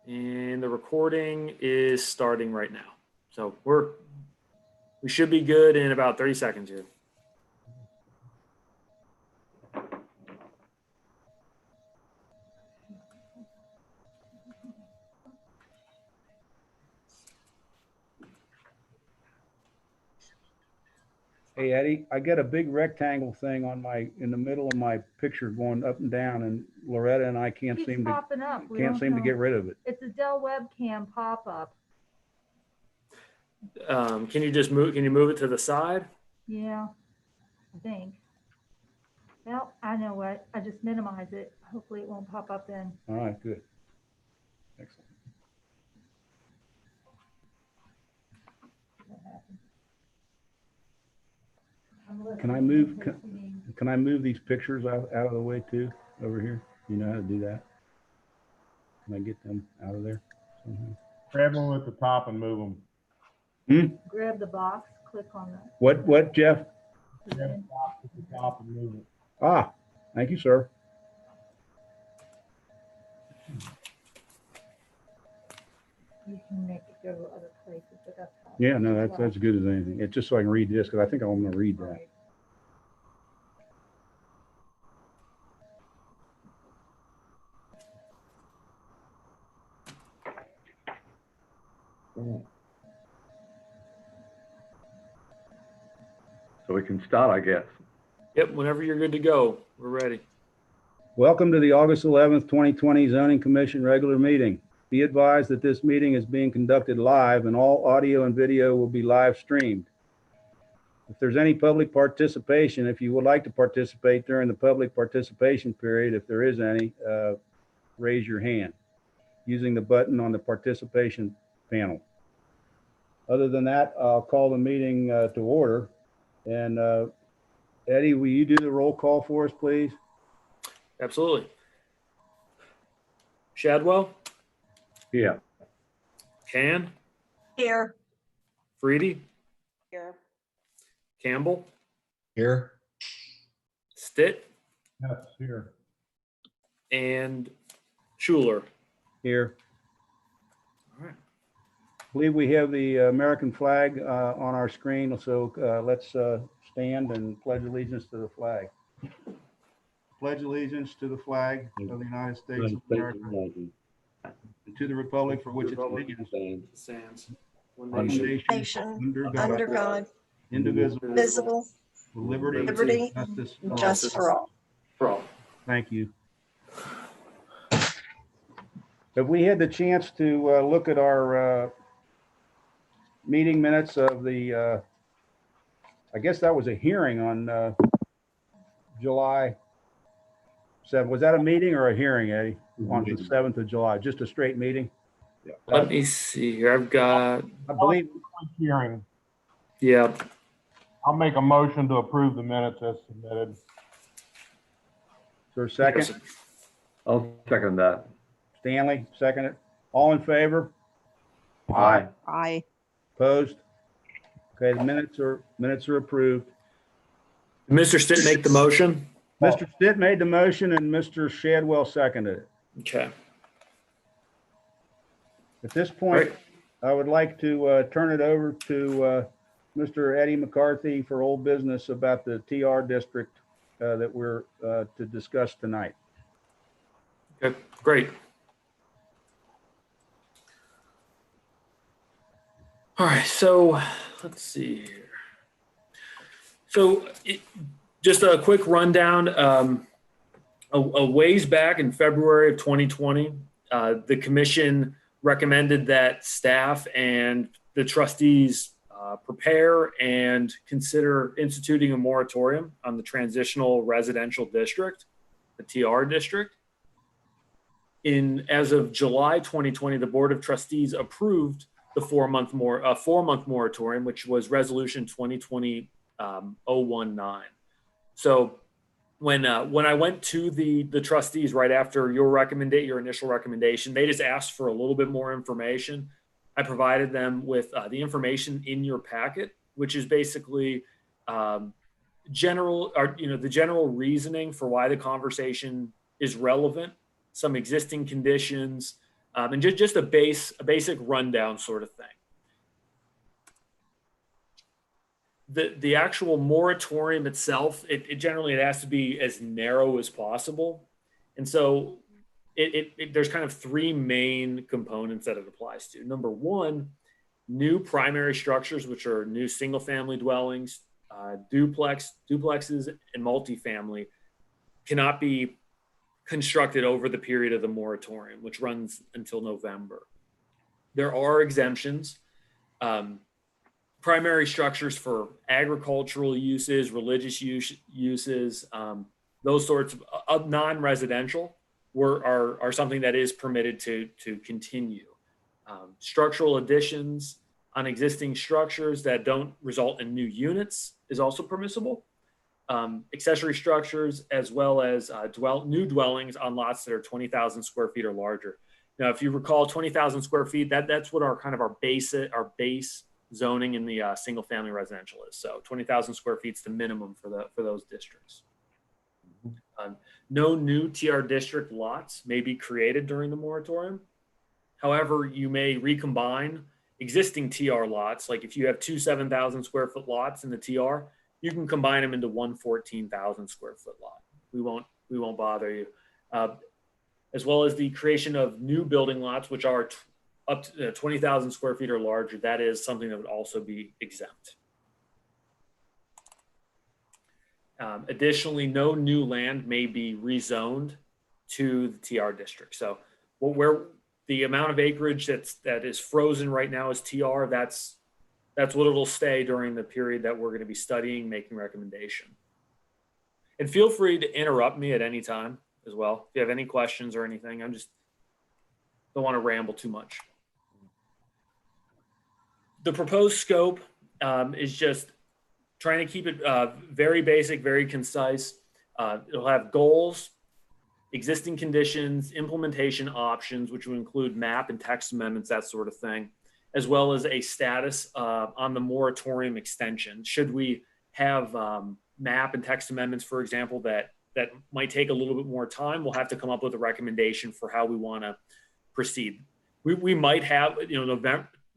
And the recording is starting right now. So we should be good in about 30 seconds here. Hey Eddie, I get a big rectangle thing on in the middle of my picture going up and down, and Loretta and I can't seem to get rid of it. It's a Dell webcam pop-up. Can you move it to the side? Yeah, I think. Well, I know what. I just minimize it. Hopefully it won't pop up then. All right, good. Excellent. Can I move these pictures out of the way too over here? You know how to do that? Can I get them out of there somehow? Grab them at the top and move them. Grab the box, click on that. What, Jeff? Grab the box at the top and move it. Ah, thank you, sir. You can make it go to other places, but that's how. Yeah, no, that's as good as anything. It's just so I can read this, because I think I'm going to read that. Right. So we can start, I guess. Yep, whenever you're good to go, we're ready. Welcome to the August 11th, 2020 Zoning Commission regular meeting. Be advised that this meeting is being conducted live and all audio and video will be live streamed. If there's any public participation, if you would like to participate during the public participation period, if there is any, raise your hand using the button on the participation panel. Other than that, I'll call the meeting to order. And Eddie, will you do the roll call for us, please? Absolutely. Shadwell? Yeah. Can? Here. Freedy? Here. Campbell? Here. Stitt? Yes, here. And Schuler? Here. All right. I believe we have the American flag on our screen, so let's stand and pledge allegiance to the flag. Pledge allegiance to the flag of the United States of America and to the republic for which it stands, Sands. one nation, Under God, indivisible, visible, with liberty, liberty, and justice and justice for all. For all. Thank you. Have we had the chance to look at our meeting minutes of the, I guess that was a hearing on July 7th. Was that a meeting or a hearing, Eddie? On the 7th of July, just a straight meeting? Yeah. Let me see here. I've got, I believe, Hearing. yeah, I'll make a motion to approve the minutes as submitted. for a second, I'll second that. Stanley, second it. All in favor? Aye. Aye. Opposed? Okay, the minutes are approved. Mr. Stitt make the motion. Mr. Stitt made the motion and Mr. Shadwell seconded it. Okay. At this point, I would like to turn it over to Mr. Eddie McCarthy for old business about the TR district that we're to discuss tonight. Okay, great. All right, so let's see here. So just a quick rundown. A ways back in February of 2020, the commission recommended that staff and the trustees prepare and consider instituting a moratorium on the transitional residential district, the TR district. As of July 2020, the Board of Trustees approved the four-month moratorium, which was Resolution 2020-019. So when I went to the trustees right after your initial recommendation, they just asked for a little bit more information. I provided them with the information in your packet, which is basically the general reasoning for why the conversation is relevant, some existing conditions, And just a basic rundown sort of thing. The actual moratorium itself, it generally it has to be as narrow as possible. And so there's kind of three main components that it applies to. Number one, new primary structures, which are new single family dwellings, duplexes, and multifamily, cannot be constructed over the period of the moratorium, which runs until November. There are exemptions. Primary structures for agricultural uses, religious uses, those sorts of non-residential are something that is permitted to continue. Structural additions on existing structures that don't result in new units is also permissible. Accessory structures, as well as new dwellings on lots that are 20,000 square feet or larger. Now, if you recall, 20,000 square feet, that's what our base zoning in the single family residential is. So 20,000 square feet is the minimum for those districts. No new TR district lots may be created during the moratorium. However, you may recombine existing TR lots. Like if you have two 7,000 square foot lots in the TR, you can combine them into one 14,000 square foot lot. We won't bother you. As well as the creation of new building lots, which are up to 20,000 square feet or larger. That is something that would also be exempt. Additionally, no new land may be rezoned to the TR district. So where the amount of acreage that is frozen right now is TR, that's what it'll stay during the period that we're going to be studying, making recommendation. And feel free to interrupt me at any time as well. If you have any questions or anything, I just don't want to ramble too much. The proposed scope is just trying to keep it very basic, very concise. It'll have goals, existing conditions, implementation options, which would include map and text amendments, that sort of thing, as well as a status on the moratorium extension. Should we have map and text amendments, for example, that might take a little bit more time, we'll have to come up with a recommendation for how we want to proceed. We might have,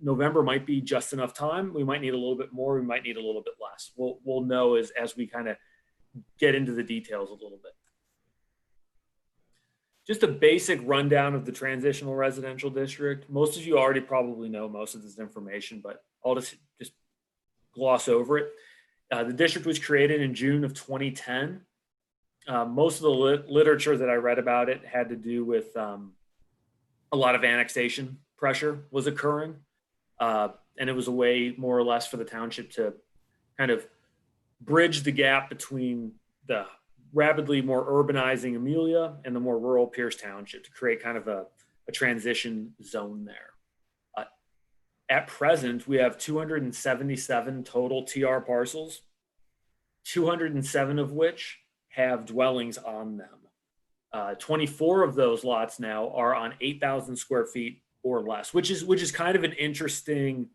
November might be just enough time. We might need a little bit more. We might need a little bit less. We'll know as we kind of get into the details a little bit. Just a basic rundown of the transitional residential district. Most of you already probably know most of this information, but I'll just gloss over it. The district was created in June of 2010. Most of the literature that I read about it had to do with a lot of annexation pressure was occurring. And it was a way more or less for the township to kind of bridge the gap between the rapidly more urbanizing Amelia and the more rural Pierce Township to create kind of a transition zone there. At present, we have 277 total TR parcels, 207 of which have dwellings on them. 24 of those lots now are on 8,000 square feet or less, which is kind of an interesting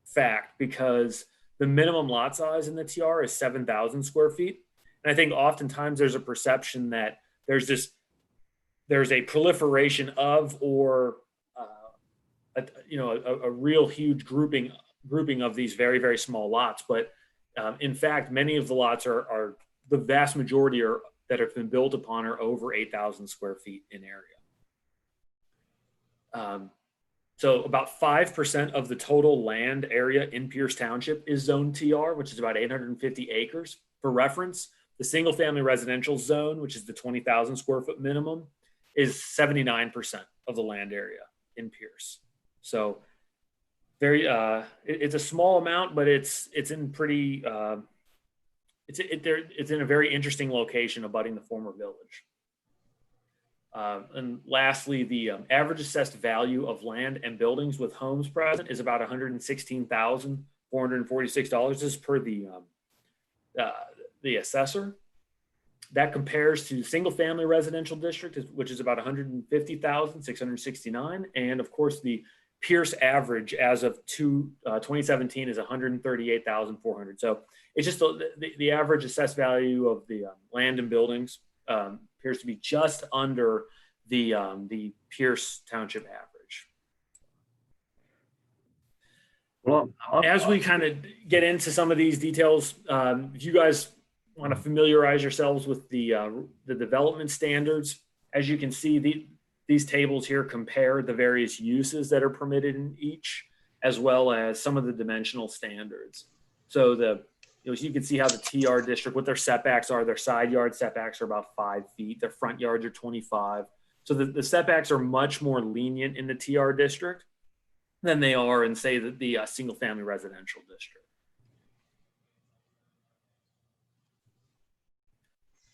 fact because the minimum lot size in the TR is 7,000 square feet. And I think oftentimes there's a perception that there's a proliferation of or a real huge grouping of these very, very small lots. But in fact, many of the lots are the vast majority that have been built upon are over 8,000 square feet in area. So about 5% of the total land area in Pierce Township is zone TR, which is about 850 acres. For reference, the single family residential zone, which is the 20,000 square foot minimum, is 79% of the land area in Pierce. So it's a small amount, but it's in pretty, it's in a very interesting location abutting the former village. And lastly, the average assessed value of land and buildings with homes present is about $116,446. This is per the assessor. That compares to single family residential district, which is about $150,669. And of course, the Pierce average as of 2017 is $138,400. So it's just the average assessed value of the land and buildings appears to be just under the Pierce Township average. Well, as we kind of get into some of these details, if you guys want to familiarize yourselves with the development standards, as you can see, these tables here compare the various uses that are permitted in each, as well as some of the dimensional standards. So you can see how the TR district, what their setbacks are. Their side yard setbacks are about 5 feet. Their front yards are 25. So the setbacks are much more lenient in the TR district than they are in, say, the single family residential district.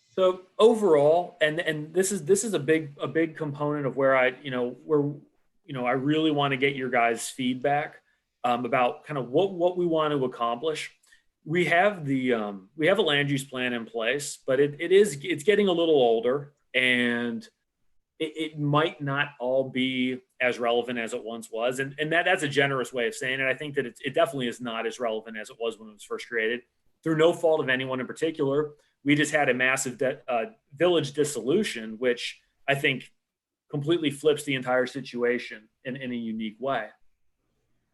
So overall, and this is a big component of where I really want to get your guys' feedback about kind of what we want to accomplish. We have we have a land use plan in place, but it's getting a little older, and it might not all be as relevant as it once was. And that's a generous way of saying it. I think that it definitely is not as relevant as it was when it was first created, through no fault of anyone in particular. We just had a massive village dissolution, which I think completely flips the entire situation in a unique way.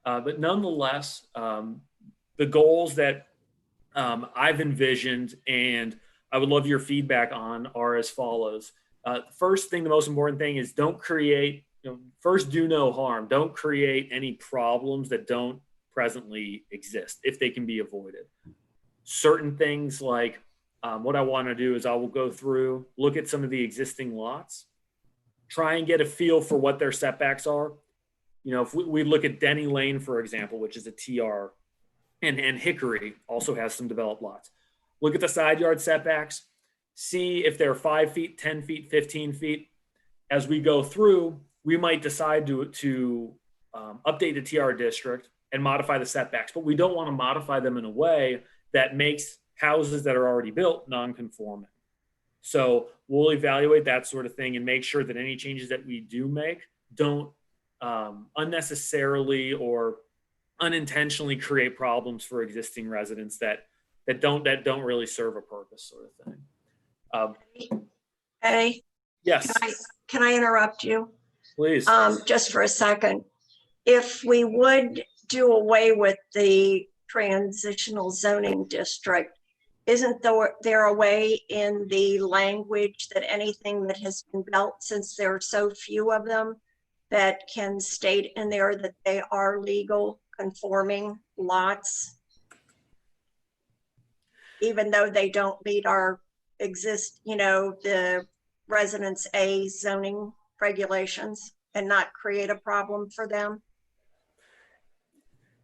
But nonetheless, the goals that I've envisioned and I would love your feedback on are as follows. First thing, the most important thing is don't create, first do no harm. Don't create any problems that don't presently exist if they can be avoided. Certain things like what I want to do is I will go through, look at some of the existing lots, try and get a feel for what their setbacks are. If we look at Denny Lane, for example, which is a TR, and Hickory also has some developed lots. Look at the side yard setbacks, see if they're 5 feet, 10 feet, 15 feet. As we go through, we might decide to update the TR district and modify the setbacks, but we don't want to modify them in a way that makes houses that are already built non-conforming. So we'll evaluate that sort of thing and make sure that any changes that we do make don't unnecessarily or unintentionally create problems for existing residents that don't really serve a purpose, sort of thing. Hey, Yes, can I interrupt you? please. Just for a second? If we would do away with the transitional zoning district, isn't there a way in the language that anything that has been built, since there are so few of them, that can state in there that they are legal conforming lots, even though they don't meet our the Residence A zoning regulations, and not create a problem for them?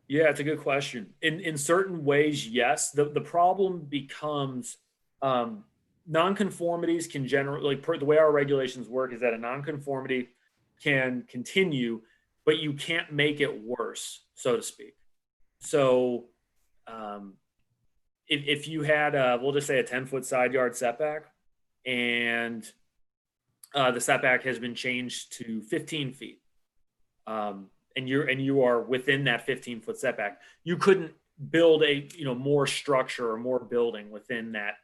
Yeah, it's a good question. In certain ways, yes. The problem becomes nonconformities can generally, the way our regulations work is that a nonconformity can continue, but you can't make it worse, so to speak. So if you had, we'll just say a 10-foot side yard setback, and the setback has been changed to 15 feet, and you are within that 15-foot setback, you couldn't build a more structure or more building within that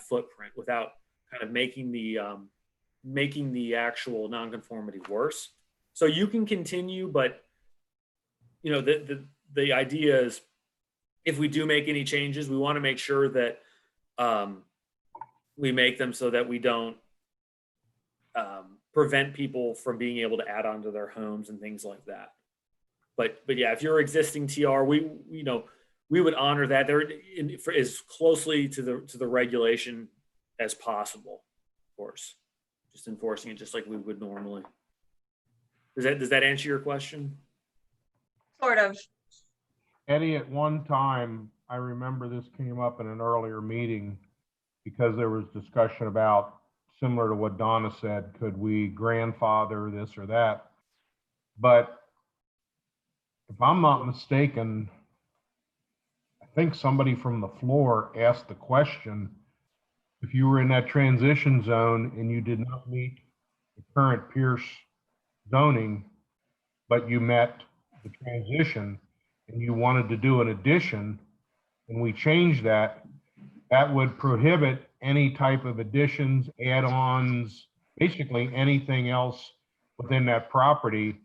footprint without kind of making the actual nonconformity worse. So you can continue, but the idea is, if we do make any changes, we want to make sure that we make them so that we don't prevent people from being able to add on to their homes and things like that. But yeah, if you're existing TR, we would honor that there as closely to the regulation as possible, of course, just enforcing it just like we would normally. Does that answer your question? Sort of. Eddie, at one time, I remember this came up in an earlier meeting because there was discussion about, similar to what Donna said, could we grandfather this or that? But if I'm not mistaken, I think somebody from the floor asked the question, if you were in that transition zone and you did not meet the current Pierce zoning, but you met the transition and you wanted to do an addition, and we changed that, that would prohibit any type of additions, add-ons, basically anything else within that property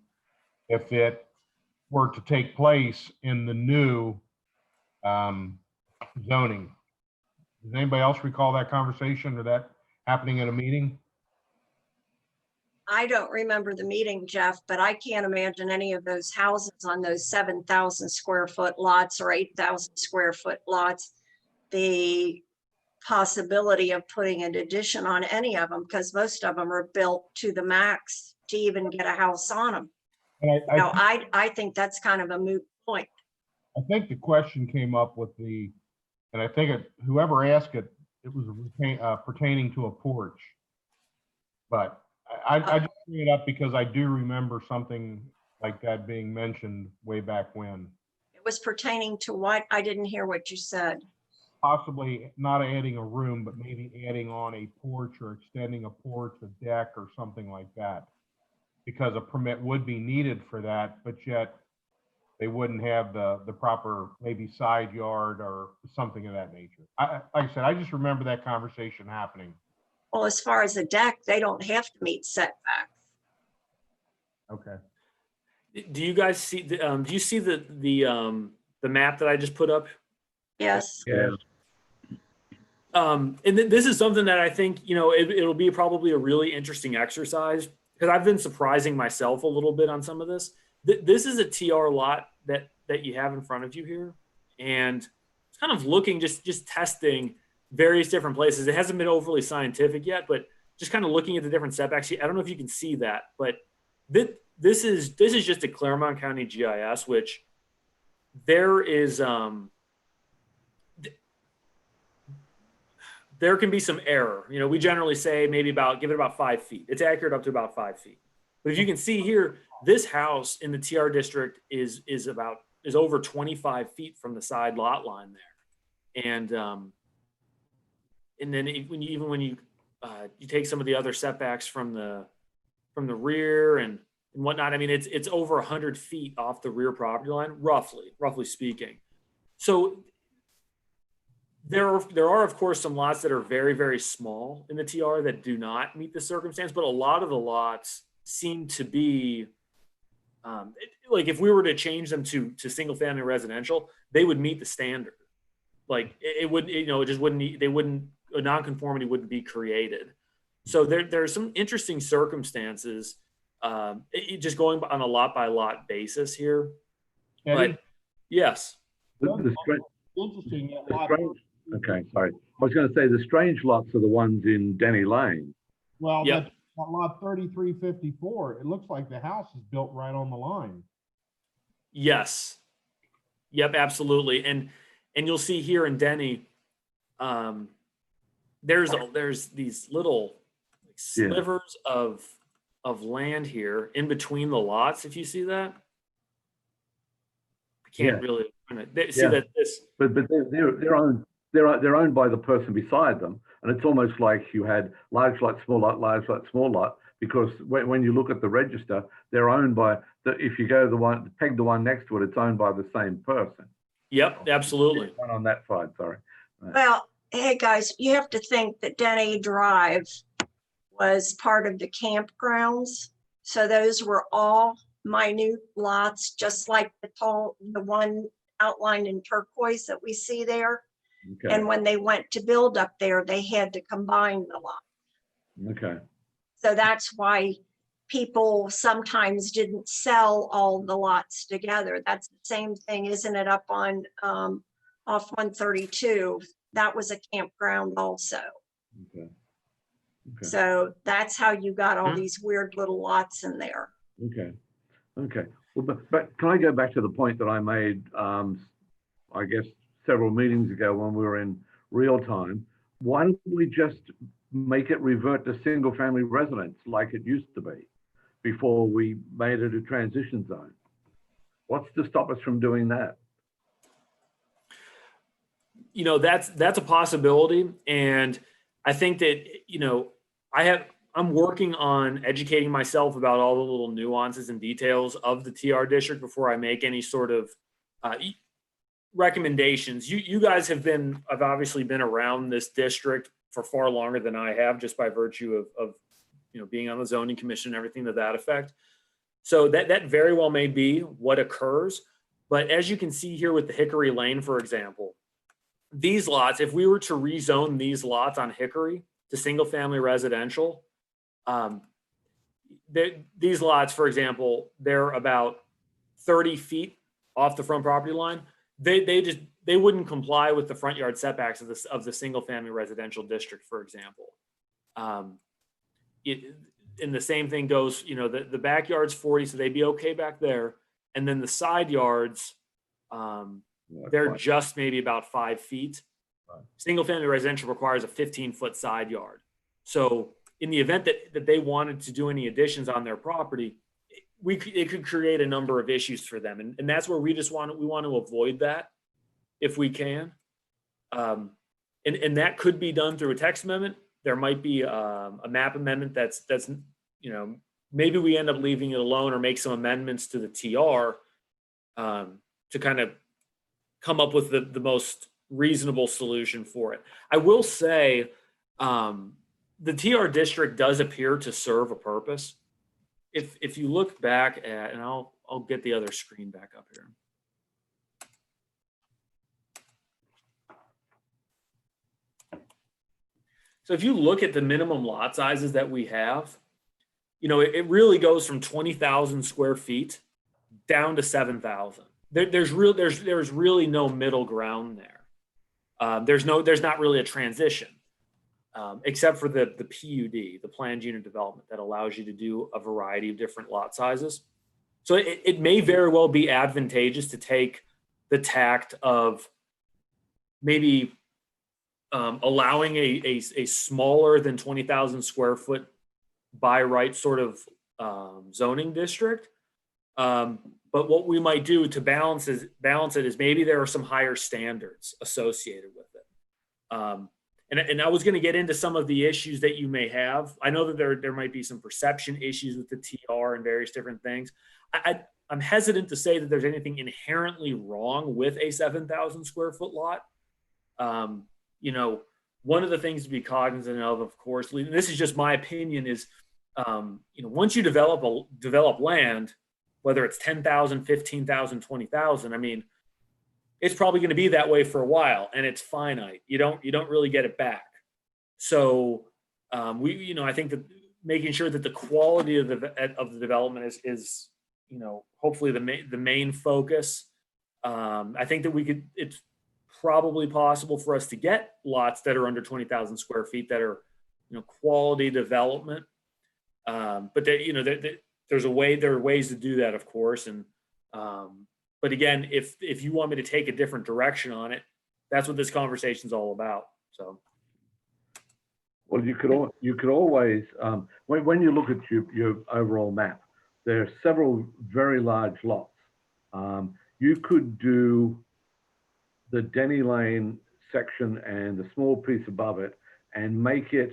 if it were to take place in the new zoning. Does anybody else recall that conversation or that happening at a meeting? I don't remember the meeting, Jeff, but I can't imagine any of those houses on those 7,000 square foot lots or 8,000 square foot lots, the possibility of putting an addition on any of them, because most of them are built to the max to even get a house on them. And Now, I think that's kind of a moot point. I think the question came up with and I think whoever asked it, it was pertaining to a porch. But I just bring it up because I do remember something like that being mentioned way back when. It was pertaining to what? I didn't hear what you said. Possibly not adding a room, but maybe adding on a porch or extending a porch, a deck or something like that. Because a permit would be needed for that, but yet they wouldn't have the proper maybe side yard or something of that nature. Like I said, I just remember that conversation happening. Well, as far as the deck, they don't have to meet setbacks. Okay. Do you guys see, do you see the map that I just put up? Yes. Yeah. And this is something that I think, it'll be probably a really interesting exercise because I've been surprising myself a little bit on some of this. This is a TR lot that you have in front of you here. And it's kind of looking, just testing various different places. It hasn't been overly scientific yet, but just kind of looking at the different setbacks. I don't know if you can see that, but this is just a Claremont County GIS, which there is, there can be some error. We generally say maybe give it about 5 feet. It's accurate up to about 5 feet. But if you can see here, this house in the TR district is over 25 feet from the side lot line there. And then when you take some of the other setbacks from the rear and whatnot, I mean, it's over 100 feet off the rear property line, roughly speaking. So there are of course some lots that are very, very small in the TR that do not meet the circumstance, but a lot of the lots seem to be like if we were to change them to single family residential, they would meet the standard. Like it would, it just wouldn't, a nonconformity wouldn't be created. So there's some interesting circumstances, just going on a lot by lot basis here. Eddie? But yes. Interesting. Okay, sorry. I was going to say the strange lots are the ones in Denny Lane. Well, Yep. that's lot 3354. It looks like the house is built right on the line. Yes. Yep, absolutely. And you'll see here in Denny, there's these little slivers of land here in between the lots. If you see that, I can't really see that this. But they're owned by the person beside them, and it's almost like you had large lot, small lot, large lot, small lot. Because when you look at the register, they're owned by if you go peg the one next to it, it's owned by the same person. Yep, absolutely. One on that side, sorry. Right. Well, hey guys, you have to think that Denny Drive was part of the campgrounds. So those were all minute lots, just like the one outlined in turquoise that we see there. Okay. And when they went to build up there, they had to combine the lot. Okay. So that's why people sometimes didn't sell all the lots together. That's the same thing, isn't it, up on off 132? That was a campground also. Okay. So that's how you got all these weird little lots in there. Okay. Okay. Well, but can I go back to the point that I made, I guess, several meetings ago when we were in real time? Why don't we just make it revert to single family residence like it used to be before we made it a transition zone? What's to stop us from doing that? That's a possibility. And I think that, I'm working on educating myself about all the little nuances and details of the TR district before I make any sort of recommendations. You guys have obviously been around this district for far longer than I have, just by virtue of being on the zoning commission and everything to that effect. So that very well may be what occurs. But as you can see here with the Hickory Lane, for example, these lots, if we were to rezone these lots on Hickory to single family residential, these lots, for example, they're about 30 feet off the front property line. They wouldn't comply with the front yard setbacks of the single family residential district, for example. And the same thing goes, you know, the backyard's 40, so they'd be okay back there. And then the side yards, they're just maybe about 5 feet. Right. Single family residential requires a 15-foot side yard. So in the event that they wanted to do any additions on their property, it could create a number of issues for them. And that's where we want to avoid that if we can. And that could be done through a text amendment. There might be a map amendment that's, you know, maybe we end up leaving it alone or make some amendments to the TR to kind of come up with the most reasonable solution for it. I will say the TR district does appear to serve a purpose. If you look back at, and I'll get the other screen back up here. So if you look at the minimum lot sizes that we have, you know, it really goes from 20,000 square feet down to 7,000. There's really no middle ground there. There's not really a transition, except for the PUD, the planned unit development, that allows you to do a variety of different lot sizes. So it may very well be advantageous to take the tact of maybe allowing a smaller than 20,000 square foot by right sort of zoning district. But what we might do to balance it is maybe there are some higher standards associated with it. And I was going to get into some of the issues that you may have. I know that there might be some perception issues with the TR and various different things. I'm hesitant to say that there's anything inherently wrong with a 7,000 square foot lot. You know, one of the things to be cognizant of course, and this is just my opinion, is you know, once you develop land, whether it's 10,000, 15,000, 20,000, I mean, it's probably going to be that way for a while, and it's finite. You don't really get it back. So you know, I think that making sure that the quality of the development is you know, hopefully the main focus. I think that it's probably possible for us to get lots that are under 20,000 square feet that are, you know, quality development. But you know, there are ways to do that, of course. And but again, if you want me to take a different direction on it, that's what this conversation is all about. So. Well, you could always, when you look at your overall map, there are several very large lots. You could do the Denny Lane section and the small piece above it and make it,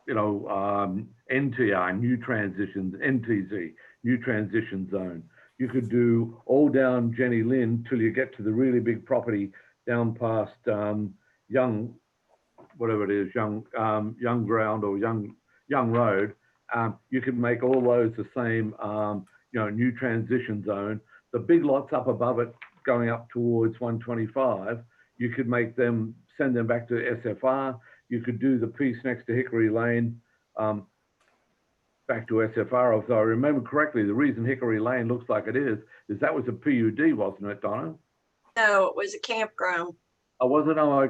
you know, NTR, new transitions, NTZ, new transition zone. You could do all down Jenny Lynn till you get to the really big property down past Young, whatever it is, Young Ground or Young Road. You could make all those the same, you know, new transition zone. The big lots up above it going up towards 125, you could make them, send them back to SFR. You could do the piece next to Hickory Lane back to SFR. If I remember correctly, the reason Hickory Lane looks like it is that was a PUD, wasn't it, Donna? No, it was a campground. Oh, was it? Oh,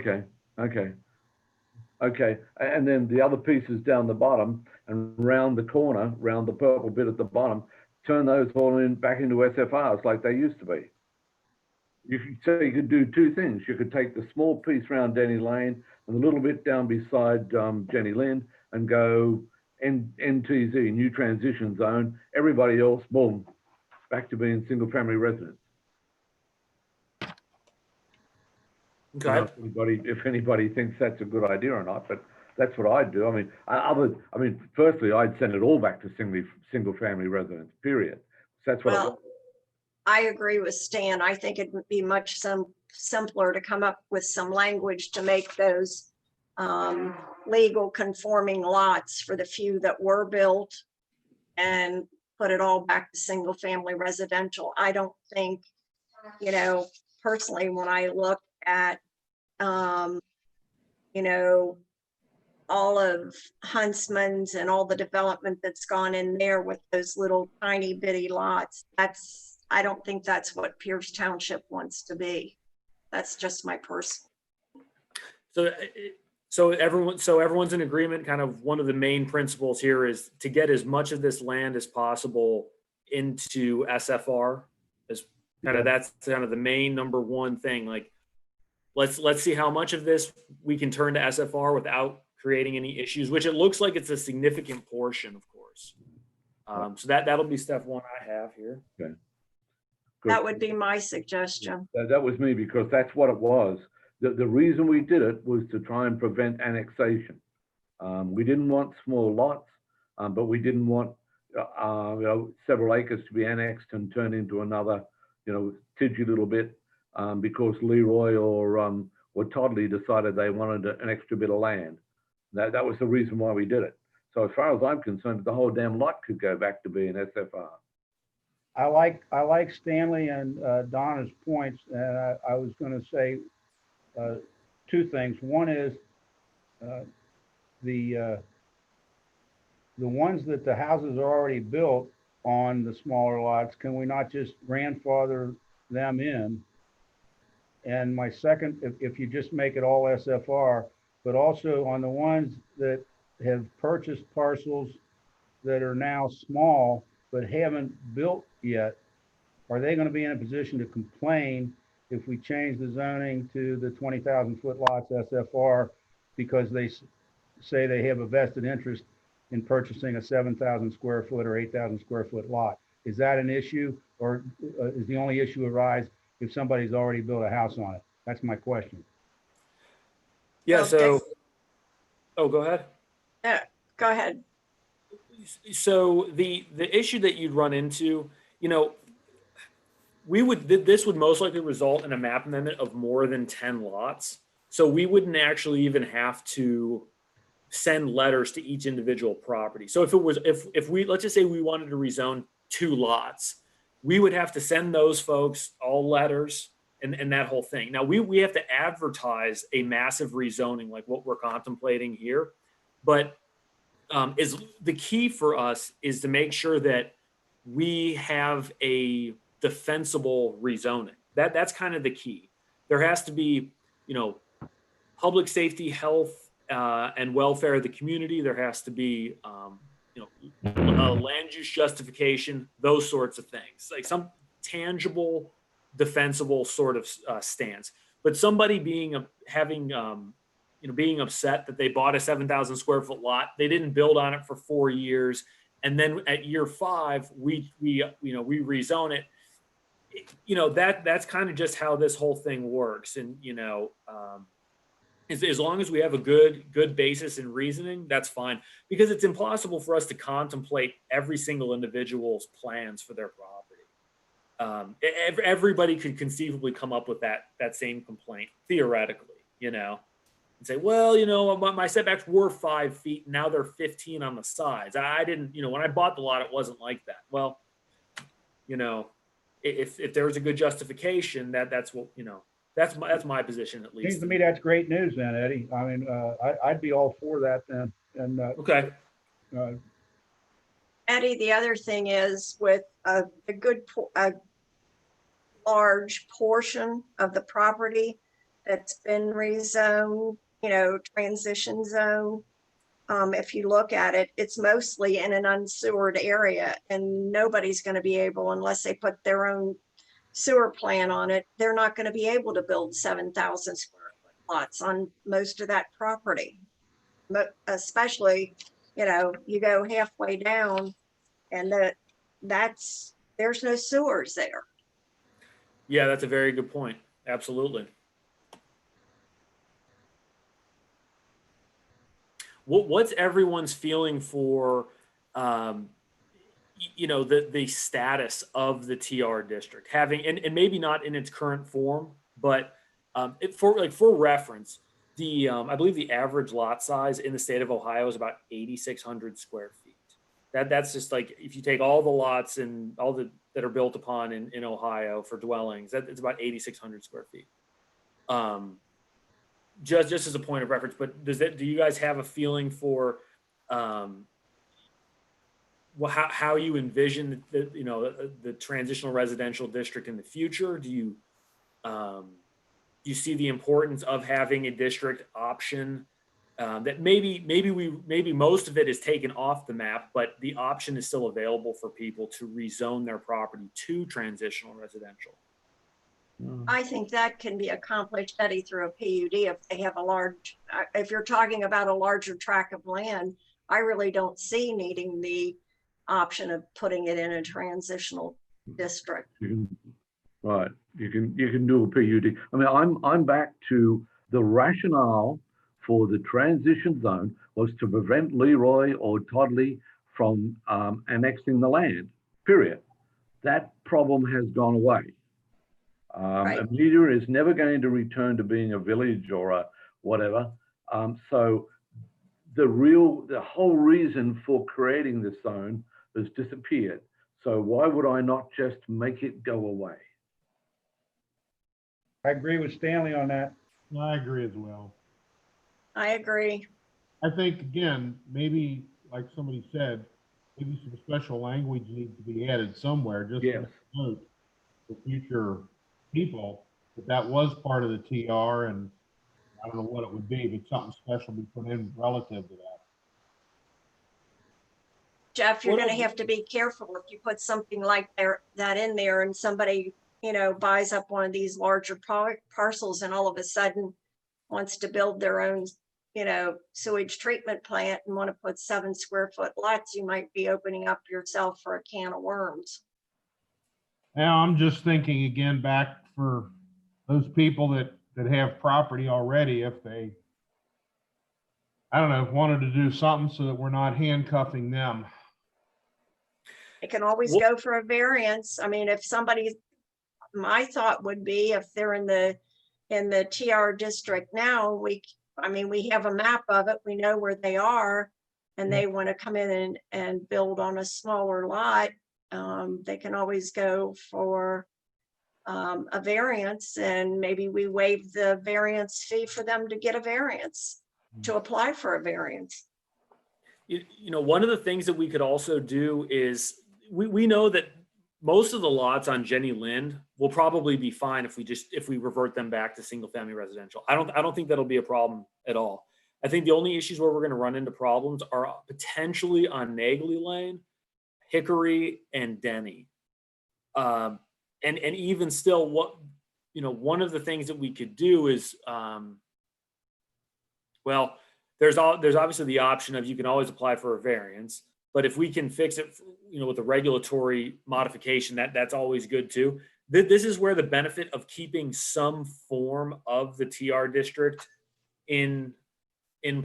okay. And then the other pieces down the bottom and round the corner, round the purple bit at the bottom, turn those all back into SFRs like they used to be. You could do two things. You could take the small piece around Denny Lane and a little bit down beside Jenny Lynn and go NTZ, new transition zone. Everybody else, boom, back to being single family residents. Okay. If anybody thinks that's a good idea or not, but that's what I'd do. I mean, firstly, I'd send it all back to single family residents, period. So that's what I want. I agree with Stan. I think it would be much simpler to come up with some language to make those legal conforming lots for the few that were built, and put it all back to single family residential. I don't think, you know, personally, when I look at, you know, all of Huntsman's and all the development that's gone in there with those little tiny bitty lots, I don't think that's what Pierce Township wants to be. That's just my personal. So everyone's in agreement. Kind of one of the main principles here is to get as much of this land as possible into SFR. As that's kind of the main number one thing. Like, let's see how much of this we can turn to SFR without creating any issues, which it looks like it's a significant portion, of course. So that'll be step one I have here. Okay. That would be my suggestion. That was me, because that's what it was. The reason we did it was to try and prevent annexation. We didn't want small lots, but we didn't want several acres to be annexed and turned into another, tidgy little bit, because Leroy or Toddley decided they wanted an extra bit of land. That was the reason why we did it. So as far as I'm concerned, the whole damn lot could go back to being SFR. I like Stanley and Donna's points, and I was going to say two things. One is the ones that the houses are already built on the smaller lots, can we not just grandfather them in? And my second, if you just make it all SFR, but also on the ones that have purchased parcels that are now small but haven't built yet, are they going to be in a position to complain if we change the zoning to the 20,000 foot lots SFR because they say they have a vested interest in purchasing a 7,000 square foot or 8,000 square foot lot? Is that an issue, or is the only issue arise if somebody's already built a house on it? That's my question. Yeah. Okay. Go ahead. Go ahead. So the issue that you'd run into, this would most likely result in a map amendment of more than 10 lots. So we wouldn't actually even have to send letters to each individual property. So if we, let's just say we wanted to rezone 2 lots, we would have to send those folks all letters and that whole thing. Now we have to advertise a massive rezoning like what we're contemplating here, but is the key for us is to make sure that we have a defensible rezoning. That's kind of the key. There has to be, public safety, health, and welfare of the community. There has to be, land use justification, those sorts of things, like some tangible, defensible sort of stance. But somebody being upset that they bought a 7,000 square foot lot, they didn't build on it for 4 years, and then at year 5 we rezone it. That's kind of just how this whole thing works. And as long as we have a good basis in reasoning, that's fine, because it's impossible for us to contemplate every single individual's plans for their property. Everybody could conceivably come up with that same complaint theoretically, and say, well, my setbacks were 5 feet, and now they're 15 on the sides. I didn't, when I bought the lot, it wasn't like that. Well, if there was a good justification, that's what, that's my position, at least. Seems to me that's great news then, Eddie. I mean, I'd be all for that then. And okay. Eddie, the other thing is with a large portion of the property that's been rezoned, transition zone. If you look at it, it's mostly in an unsewered area, and nobody's going to be able, unless they put their own sewer plan on it, they're not going to be able to build 7,000 square foot lots on most of that property. But especially, you go halfway down and there's no sewers there. Yeah, that's a very good point. Absolutely. What's everyone's feeling for, the status of the TR district having, and maybe not in its current form, but for reference, I believe the average lot size in the state of Ohio is about 8,600 square feet. That's just like, if you take all the lots and all that are built upon in Ohio for dwellings, it's about 8,600 square feet. Just as a point of reference, but do you guys have a feeling for how you envision the transitional residential district in the future? Do you see the importance of having a district option that maybe most of it is taken off the map, but the option is still available for people to rezone their property to transitional residential? I think that can be accomplished, Eddie, through a PUD if they have a large, if you're talking about a larger tract of land, I really don't see needing the option of putting it in a transitional district. Right, you can do a PUD. I mean, I'm back to the rationale for the transition zone was to prevent Leroy or Toddley from annexing the land, period. That problem has gone away. Right. Amelia is never going to return to being a village or a whatever. So the whole reason for creating this zone has disappeared. So why would I not just make it go away? I agree with Stanley on that. I agree as well. I agree. I think, again, maybe, like somebody said, maybe some special language needs to be added somewhere, just Yes. to note for future people that was part of the TR, and I don't know what it would be, but something special be put in relative to that. Jeff, you're What going to else- have to be careful if you put something like that in there and somebody, buys up one of these larger parcels and all of a sudden wants to build their own, sewage treatment plant and want to put 7 square foot lots, you might be opening up yourself for a can of worms. Now, I'm just thinking again back for those people that have property already, if they, I don't know, wanted to do something so that we're not handcuffing them. It can always Well- go for a variance. I mean, if somebody, my thought would be if they're in the TR district now, we have a map of it, we know where they are, and they want to come in and build on a smaller lot, they can always go for a variance, and maybe we waive the variance fee for them to get a variance, to apply for a variance. One of the things that we could also do is we know that most of the lots on Jenny Lind will probably be fine if we revert them back to single family residential. I don't think that'll be a problem at all. I think the only issues where we're going to run into problems are potentially on Nagley Lane, Hickory, and Denny. And even still, one of the things that we could do is, there's obviously the option of you can always apply for a variance, but if we can fix it, with a regulatory modification, that's always good too. This is where the benefit of keeping some form of the TR district in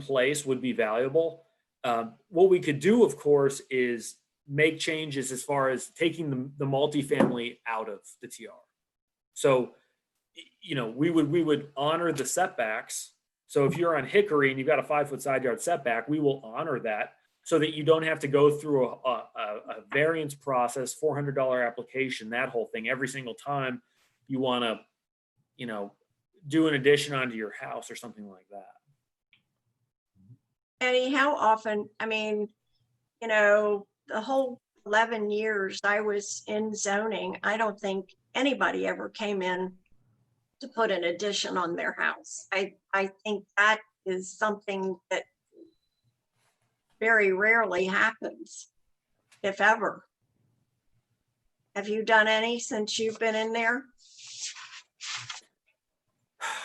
place would be valuable. What we could do, of course, is make changes as far as taking the multifamily out of the TR. So, we would honor the setbacks. So if you're on Hickory and you've got a 5-foot side yard setback, we will honor that so that you don't have to go through a variance process, $400 application, that whole thing every single time you want to, do an addition onto your house or something like that. Eddie, how often, the whole 11 years I was in zoning, I don't think anybody ever came in to put an addition on their house. I think that is something that very rarely happens, if ever. Have you done any since you've been in there?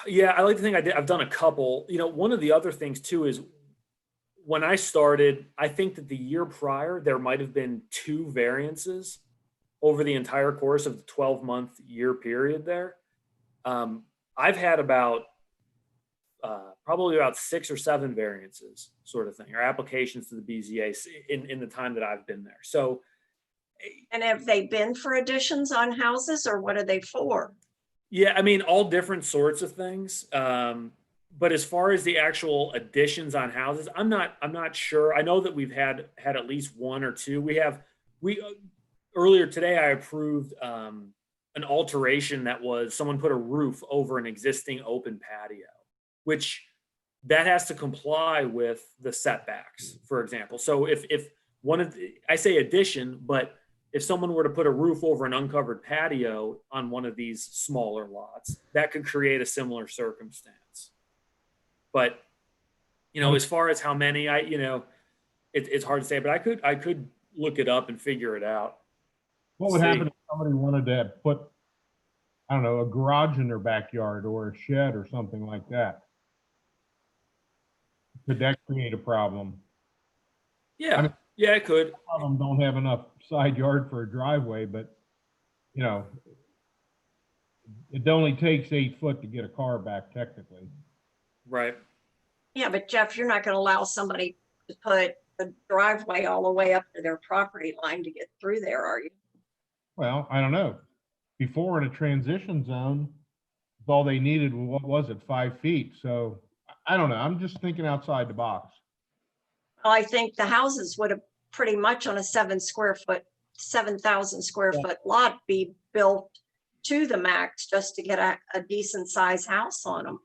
Yeah, I like to think I've done a couple. One of the other things too is when I started, I think that the year prior, there might have been 2 variances over the entire course of the 12-month year period there. I've had probably about 6 or 7 variances sort of thing, or applications to the BZA in the time that I've been there. So, And have they been for additions on houses, or what are they for? yeah, all different sorts of things. but as far as the actual additions on houses, I'm not sure. I know that we've had at least one or two. Earlier today, I approved an alteration that was someone put a roof over an existing open patio, which that has to comply with the setbacks, for example. So if I say addition, but if someone were to put a roof over an uncovered patio on one of these smaller lots, that could create a similar circumstance. But, as far as how many, it's hard to say, but I could look it up and figure it out. What would See. happen if somebody wanted to put, I don't know, a garage in their backyard or a shed or something like that? Could that create a problem? Yeah, I mean, yeah, it could. Some of them don't have enough side yard for a driveway, but, it only takes 8 foot to get a car back technically. Right. Yeah, but Jeff, you're not going to allow somebody to put a driveway all the way up to their property line to get through there, are you? Well, I don't know. Before in a transition zone, all they needed, what was it, 5 feet? So I don't know. I'm just thinking outside the box. Well, I think the houses would have pretty much on a 7,000 square foot lot be built to the max just to get a decent sized house on them.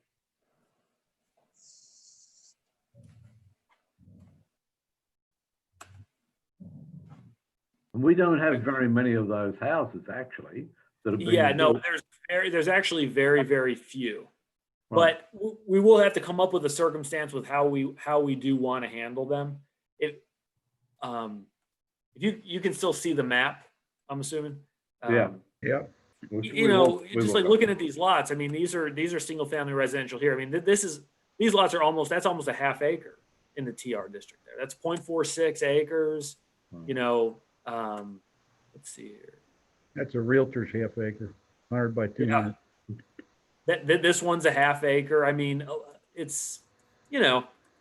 And we don't have very many of those houses actually that are being Yeah, no, built. there's actually very, very few. Right. But we will have to come up with a circumstance with how we do want to handle them. If you can still see the map, I'm assuming. Yeah. Yep. Just like looking at these lots. I mean, these are single family residential here. I mean, these lots are that's almost a half acre in the TR district there. That's 0.46 acres. Let's see here. That's a realtor's half acre, 100 by 200. This one's a half acre. I mean, it's,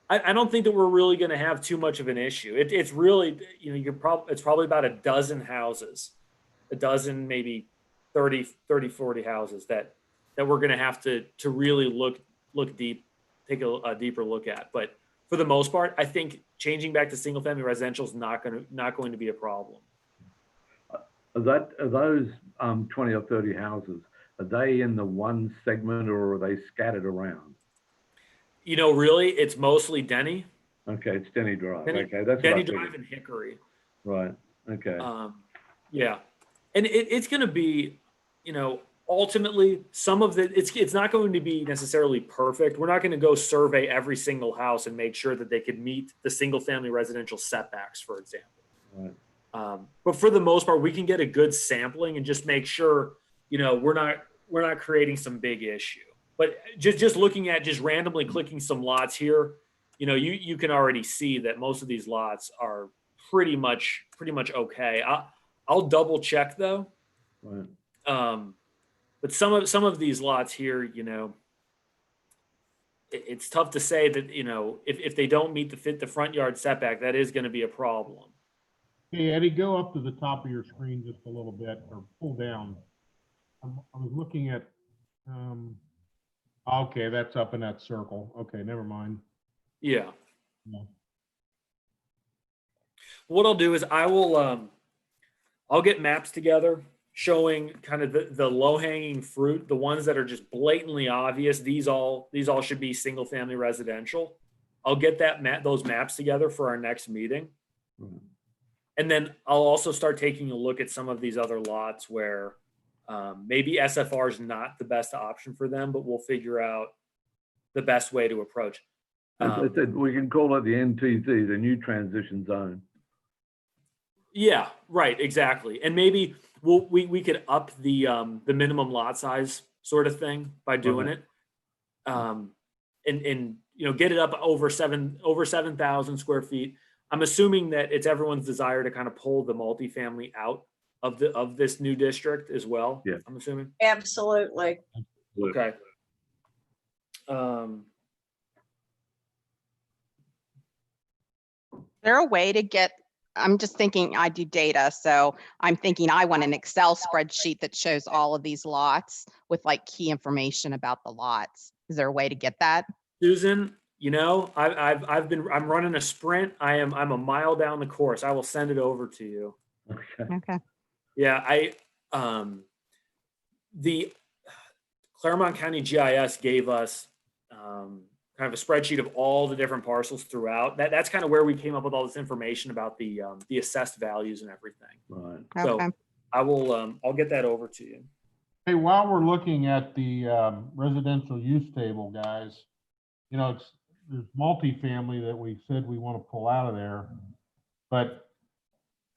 I don't think that we're really going to have too much of an issue. It's really, it's probably about a dozen houses, maybe 30, 40 houses that we're going to have to really look deep, take a deeper look at. But for the most part, I think changing back to single family residential is not going to be a problem. Are those 20 or 30 houses, are they in the one segment or are they scattered around? Really, it's mostly Denny. Okay, it's Denny Drive. Okay, that's what I Denny figured. Drive and Hickory. Right. Okay. Yeah, and it's going to be, ultimately some of it's not going to be necessarily perfect. We're not going to go survey every single house and make sure that they could meet the single family residential setbacks, for example. Right. But for the most part, we can get a good sampling and just make sure, we're not creating some big issue. But just looking at just randomly clicking some lots here, you can already see that most of these lots are pretty much okay. I'll double check though. Right. But some of these lots here, it's tough to say that, if they don't meet the front yard setback, that is going to be a problem. Hey, Eddie, go up to the top of your screen just a little bit or pull down. I was looking at, okay, that's up in that circle. Okay, never mind. Yeah. No. What I'll do is I'll get maps together showing kind of the low-hanging fruit, the ones that are just blatantly obvious. These all should be single family residential. I'll get those maps together for our next meeting. Mhm. And then I'll also start taking a look at some of these other lots where maybe SFR is not the best option for them, but we'll figure out the best way to approach. We can call it the NTZ, the new transition zone. Yeah, right, exactly. And maybe we could up the minimum lot size sort of thing by doing it. And get it up over 7,000 square feet. I'm assuming that it's everyone's desire to kind of pull the multifamily out of this new district as well. Yeah. I'm assuming. Absolutely. Okay. There a way to get, I'm just thinking I do data, so I'm thinking I want an Excel spreadsheet that shows all of these lots with like key information about the lots. Is there a way to get that? Susan, you know, I'm running a sprint. I'm a mile down the course. I will send it over to you. Okay. Okay. Yeah, the Claremont County GIS gave us kind of a spreadsheet of all the different parcels throughout. That's kind of where we came up with all this information about the assessed values and everything. Right. So Okay. I'll get that over to you. Hey, while we're looking at the residential use table, guys, you know, there's multifamily that we said we want to pull out of there. But,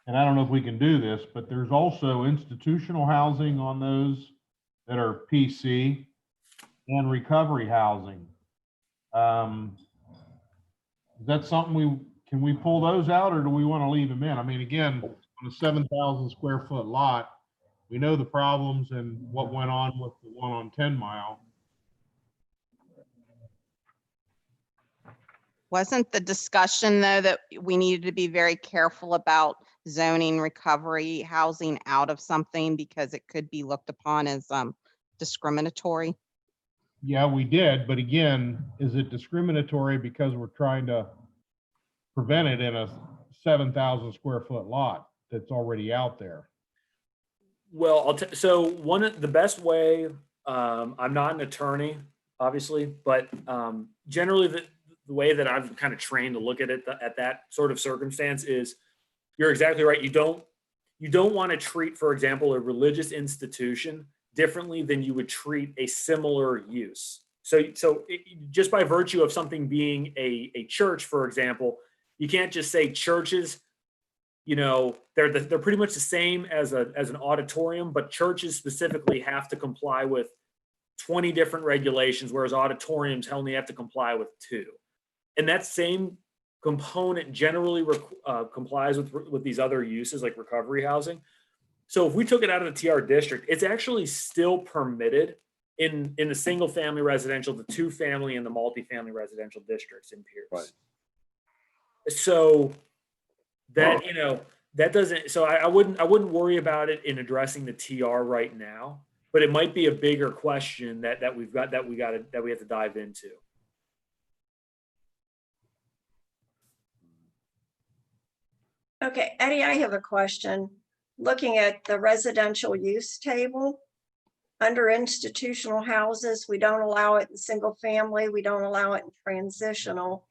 and I don't know if we can do this, but there's also institutional housing on those that are PC and recovery housing. Is that something can we pull those out, or do we want to leave them in? I mean, again, on a 7,000 square foot lot, we know the problems and what went on with the one on 10 Mile. Wasn't the discussion though that we needed to be very careful about zoning recovery housing out of something because it could be looked upon as discriminatory? Yeah, we did, but again, is it discriminatory because we're trying to prevent it in a 7,000 square foot lot that's already out there? Well, so one of the best way, I'm not an attorney, obviously, but generally the way that I've kind of trained to look at it at that sort of circumstance is, you're exactly right. You don't want to treat, for example, a religious institution differently than you would treat a similar use. So just by virtue of something being a church, for example, you can't just say churches, you know, they're pretty much the same as an auditorium, but churches specifically have to comply with 20 different regulations, whereas auditoriums only have to comply with 2. And that same component generally complies with these other uses like recovery housing. So if we took it out of the TR district, it's actually still permitted in the single family residential, the 2-family and the multifamily residential districts in Pierce. Right. So that, you know, that doesn't, so I wouldn't worry about it in addressing the TR right now, but it might be a bigger question that we have to dive into. Okay, Eddie, I have a question. Looking at the residential use table, under institutional houses, we don't allow it in single family, we don't allow it in transitional.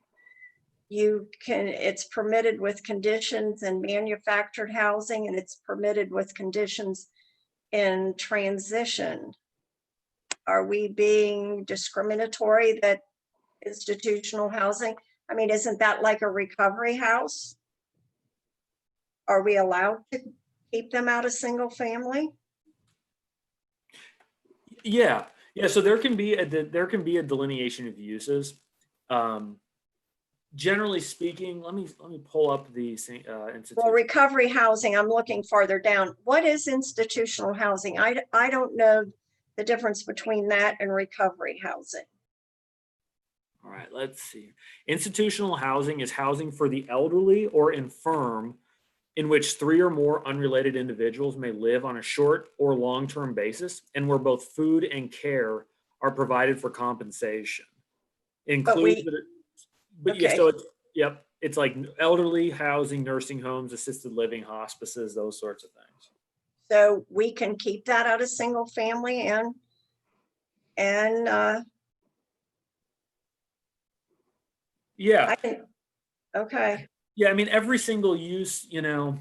It's permitted with conditions in manufactured housing, and it's permitted with conditions in transition. Are we being discriminatory that institutional housing? I mean, isn't that like a recovery house? Are we allowed to keep them out of single family? Yeah. So there can be a delineation of uses. Generally speaking, let me pull up the institution. Well, recovery housing, I'm looking farther down. What is institutional housing? I don't know the difference between that and recovery housing. All right, let's see. Institutional housing is housing for the elderly or infirm in which 3 or more unrelated individuals may live on a short or long-term basis, and where both food and care are provided for compensation. Includes, yeah, so it's like elderly housing, nursing homes, assisted living, hospices, those sorts of things. So we can keep that out of single family and yeah. Okay. Yeah, I mean, every single use, you know,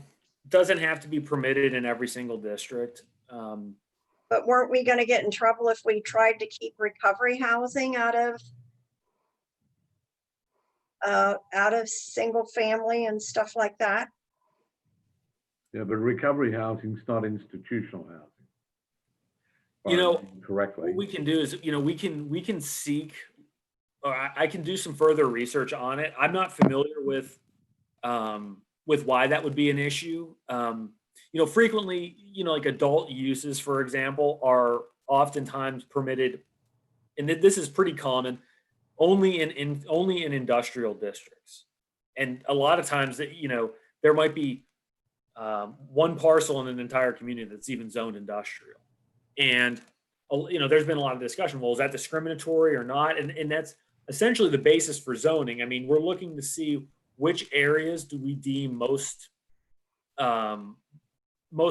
doesn't have to be permitted in every single district. But weren't we going to get in trouble if we tried to keep recovery housing out of single family and stuff like that? Yeah, but recovery housing is not institutional housing. You know, correctly. What we can do is, you know, we can seek, or I can do some further research on it. I'm not familiar with why that would be an issue. You know, frequently, you know, like adult uses, for example, are oftentimes permitted, and this is pretty common, only in industrial districts. And a lot of times that, you know, there might be one parcel in an entire community that's even zoned industrial. And, you know, there's been a lot of discussion, well, is that discriminatory or not? And that's essentially the basis for zoning. I mean, we're looking to see which areas do we deem most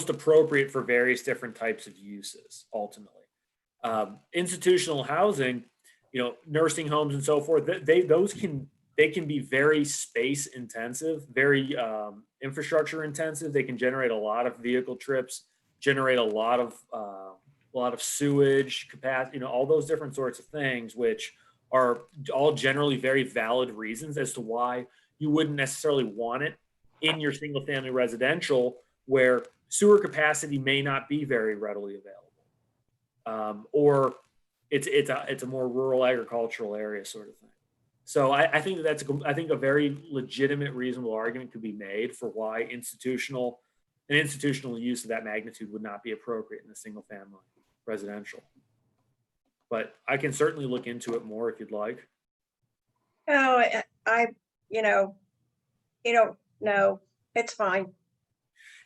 appropriate for various different types of uses ultimately. Institutional housing, nursing homes and so forth, they can be very space intensive, very infrastructure intensive. They can generate a lot of vehicle trips, generate a lot of sewage capacity, all those different sorts of things, which are all generally very valid reasons as to why you wouldn't necessarily want it in your single family residential, where sewer capacity may not be very readily available, or it's a more rural agricultural area sort of thing. So I think that's a very legitimate, reasonable argument could be made for why an institutional use of that magnitude would not be appropriate in a single family residential. But I can certainly look into it more if you'd like. No, no, it's fine.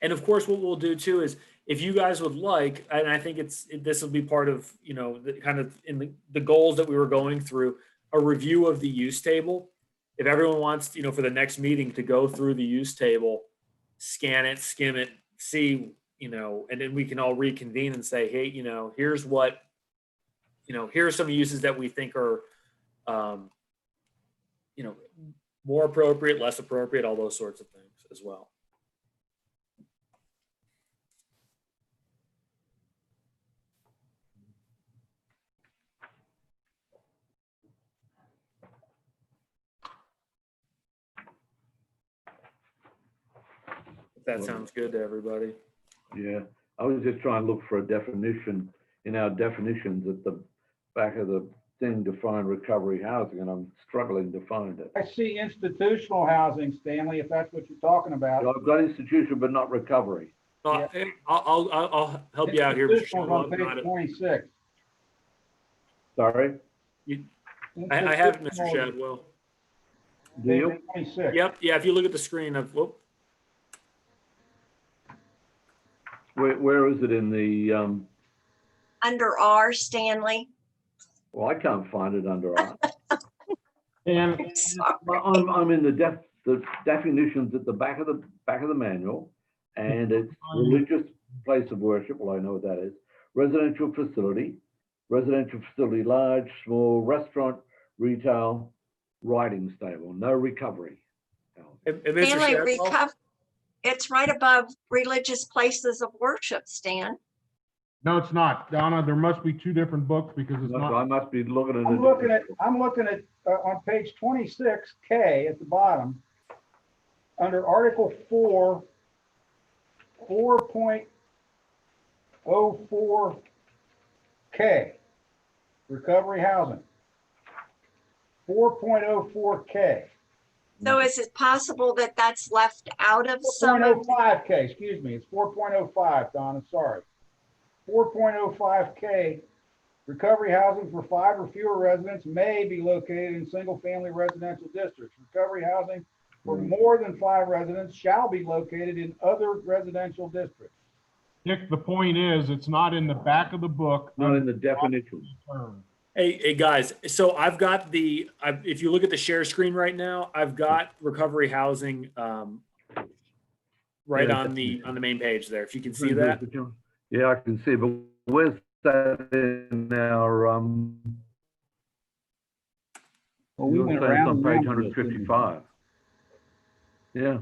And of course, what we'll do too is, if you guys would like, and I think this will be part of, kind of in the goals that we were going through, a review of the use table. If everyone wants, for the next meeting to go through the use table, scan it, skim it, see, and then we can all reconvene and say, hey, here's what, here are some uses that we think are, more appropriate, less appropriate, all those sorts of things as well. If that sounds good to everybody. Yeah, I was just trying to look for a definition in our definitions at the back of the thing, define recovery housing, and I'm struggling to find it. I see institutional housing, Stanley, if that's what you're talking about. I've got institution, but not recovery. I'll help you out here, Mr. Institutional Shadwell. on page 26. Sorry? I have it, Mr. Shadwell. Do you? Page 26. Yep. Yeah. If you look at the screen, Where is it in the, Under R, Stanley. well, I can't find it under R. And I'm sorry. I'm in the definitions at the back of the manual, and it's religious place of worship. Well, I know what that is. Residential facility, large, small, restaurant, retail, riding stable, no recovery. and Mr. Stanley, Shadwell, it's right above religious places of worship, Stan. no, it's not. Donna, there must be two different books because it's So I not. must be looking at. I'm looking at on page 26, K at the bottom, under Article 4, 4.04K, recovery housing. 4.04K. So is it possible that that's left out of some of? 4.05K, excuse me, it's 4.05, Donna, sorry. 4.05K, recovery housing for 5 or fewer residents may be located in single-family residential districts. Recovery housing for more than 5 residents shall be located in other residential districts. Dick, the point is, it's not in the back of the book. Not in the definition. hey guys. So I've got if you look at the share screen right now, I've got recovery housing right on the main page there. If you can see that. Yeah, I can see, but where's that in our, Well, we you were went saying it's around on and page around with this, didn't we? 155. Yeah.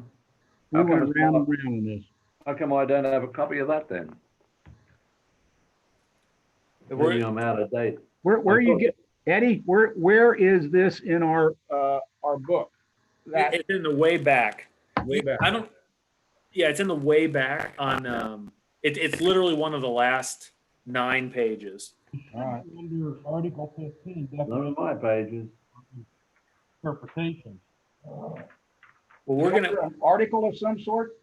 We How come went it's around not- and around with this. How come I don't have a copy of that then? Maybe I'm out of date. Where you get, Eddie, where is this in our book? That It's in the way back. way back. It's in the way back on. It's literally one of the last 9 pages. All right. Under Article 15, None of my pages. interpretation. Well, we're gonna. An article of some sort?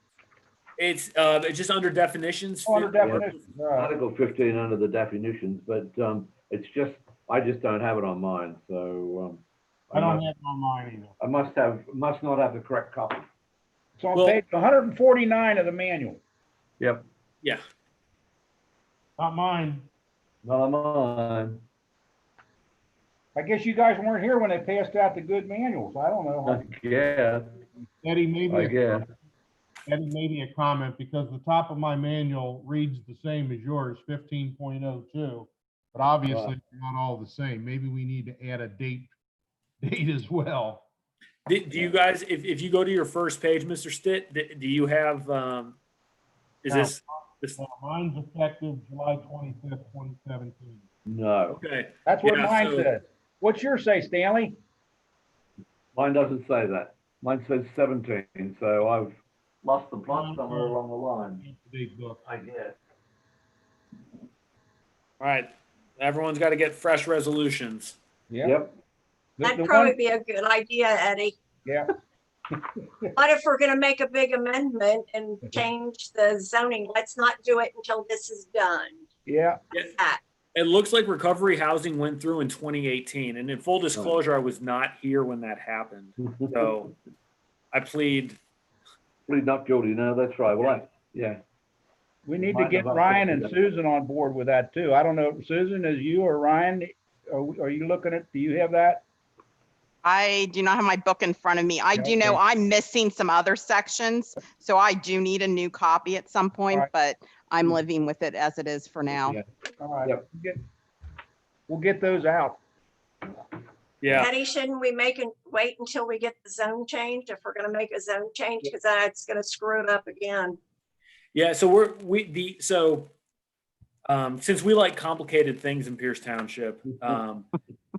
It's just under definitions. Under definitions. All right. Article 15 under the definitions, but it's just, I just don't have it on mine, so I don't have it on mine either. I must not have the correct copy. It's on Well- page 149 of the manual. Yep, Yeah. Not mine. not on mine. I guess you guys weren't here when they passed out the good manuals. I don't know. Yeah, Eddie, I guess. maybe a comment, because the top of my manual reads the same as yours, 15.02, but obviously they're not all the same. Maybe we need to add a date as well. Do you guys, if you go to your first page, Mr. Stitt, do you have, is No. this, Mine's effective July 25th, 2017. No, okay. That's what Yeah, mine so- says. What's yours say, Stanley? mine doesn't say that. Mine says 17, so I've lost the plot somewhere along the line, Big book. I guess. All right, everyone's got to get fresh resolutions. Yeah. Yep. That'd probably be a good idea, Eddie. Yeah. But if we're gonna make a big amendment and change the zoning, let's not do it until this is done. Yeah. That. It looks like recovery housing went through in 2018, and in full disclosure, I was not here when that happened. So I plead. Plead not guilty. No, that's right. Well, yeah. We need to get Ryan and Susan on board with that too. I don't know, Susan, is you or Ryan, are you looking at, do you have that? I do not have my book in front of me. I do know Okay. I'm missing some other sections, so I do need a new copy at some point, Right. but I'm living with it as it is for now. Yeah. All right. Yep. We'll get those out. Yeah, Eddie, shouldn't we wait until we get the zone change if we're gonna make a zone change? Because that's gonna screw it up again. yeah. So since we like complicated things in Pierce Township,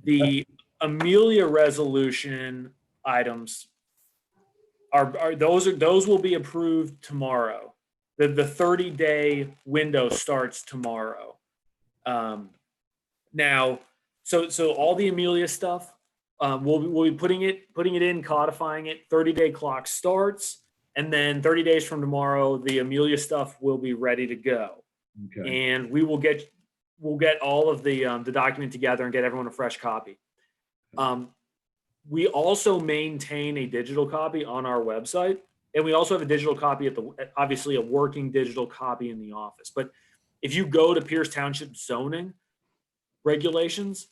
the Amelia resolution items those will be approved tomorrow. The 30-day window starts tomorrow. Now, so all the Amelia stuff, we'll be putting it in, codifying it. 30-day clock starts, and then 30 days from tomorrow, the Amelia stuff will be ready to go. Okay. And we'll get all of the document together and get everyone a fresh copy. We also maintain a digital copy on our website, and we also have a digital copy obviously a working digital copy in the office. But if you go to Pierce Township zoning regulations,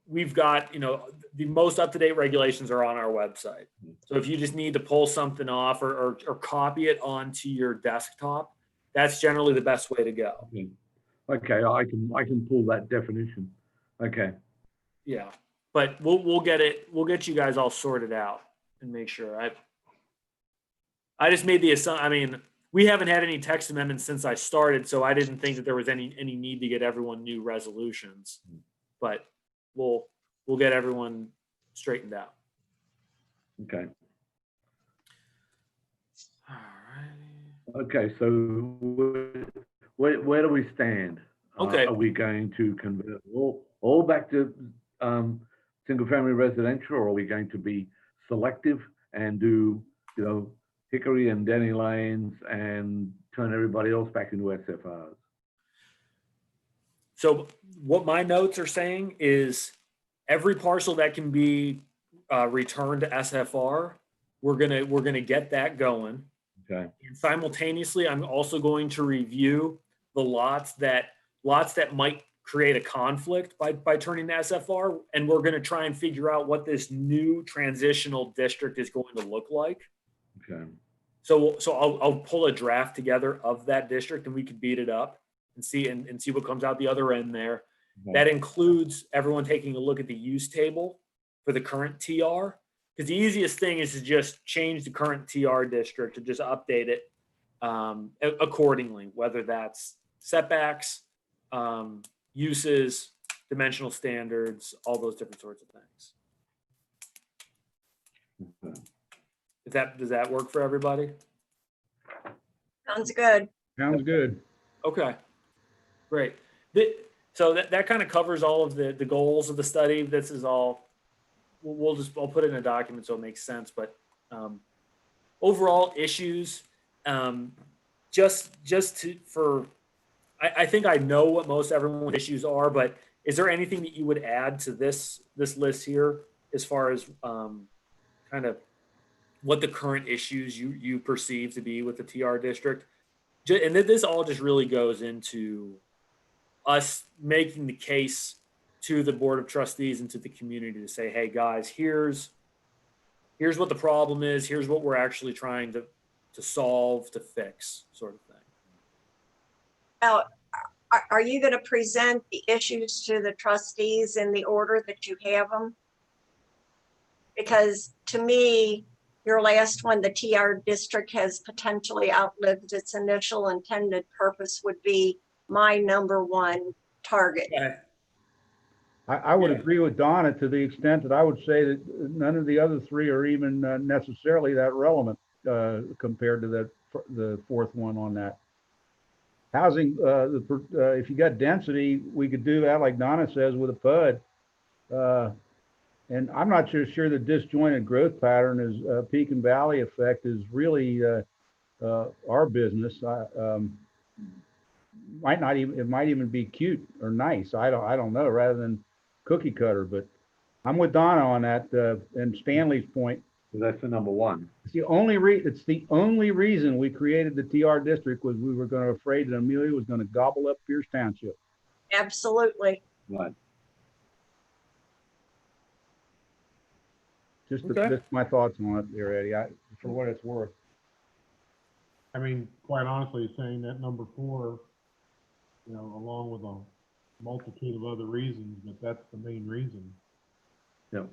we've got, the most up-to-date regulations are on our website. So if you just need to pull something off or copy it onto your desktop, that's generally the best way to go. Okay, I can pull that definition. Okay. Yeah, but we'll get you guys all sorted out and make sure. I just made the assumption. I mean, we haven't had any text amendments since I started, so I didn't think that there was any need to get everyone new resolutions. But we'll get everyone straightened out. Okay. All right. Okay, so where do we stand? Okay. Are we going to convert all back to single-family residential, or are we going to be selective and do, Hickory and Denny Lanes and turn everybody else back into SFRs? So what my notes are saying is every parcel that can be returned to SFR, we're gonna get that going. Okay. And simultaneously, I'm also going to review the lots that might create a conflict by turning to SFR, and we're going to try and figure out what this new transitional district is going to look like. Okay. So I'll pull a draft together of that district, and we could beat it up and see what comes out the other end there. Okay. That includes everyone taking a look at the use table for the current TR, because the easiest thing is to just change the current TR district to just update it accordingly, whether that's setbacks, uses, dimensional standards, all those different sorts of things. Okay. Does that work for everybody? Sounds good. Sounds good. Okay, great. So that kind of covers all of the goals of the study. This is all, I'll put it in a document so it makes sense, but overall issues, I think I know what most everyone's issues are, but is there anything that you would add to this list here as far as kind of what the current issues you perceive to be with the TR district? And this all just really goes into us making the case to the Board of Trustees and to the community to say, hey, guys, here's what the problem is. Here's what we're actually trying to solve, to fix, sort of thing. Now, are you going to present the issues to the trustees in the order that you have them? Because to me, your last one, the TR district has potentially outlived its initial intended purpose, would be my number one target. Okay. I would Yeah. agree with Donna to the extent that I would say that none of the other three are even necessarily that relevant compared to the fourth one on that. Housing, if you got density, we could do that, like Donna says, with a PUD. And I'm not sure the disjointed growth pattern is peak and valley effect is really our business. It might even be cute or nice. I don't know, rather than cookie cutter. But I'm with Donna on that. And Stanley's point. So that's the number one. It's the only reason we created the TR district was we were afraid that Amelia was going to gobble up Pierce Township. Absolutely. Right. Just Okay. my thoughts on it there, Eddie, for what it's worth. I mean, quite honestly, saying that number 4, along with a multitude of other reasons, but that's the main reason. Yeah.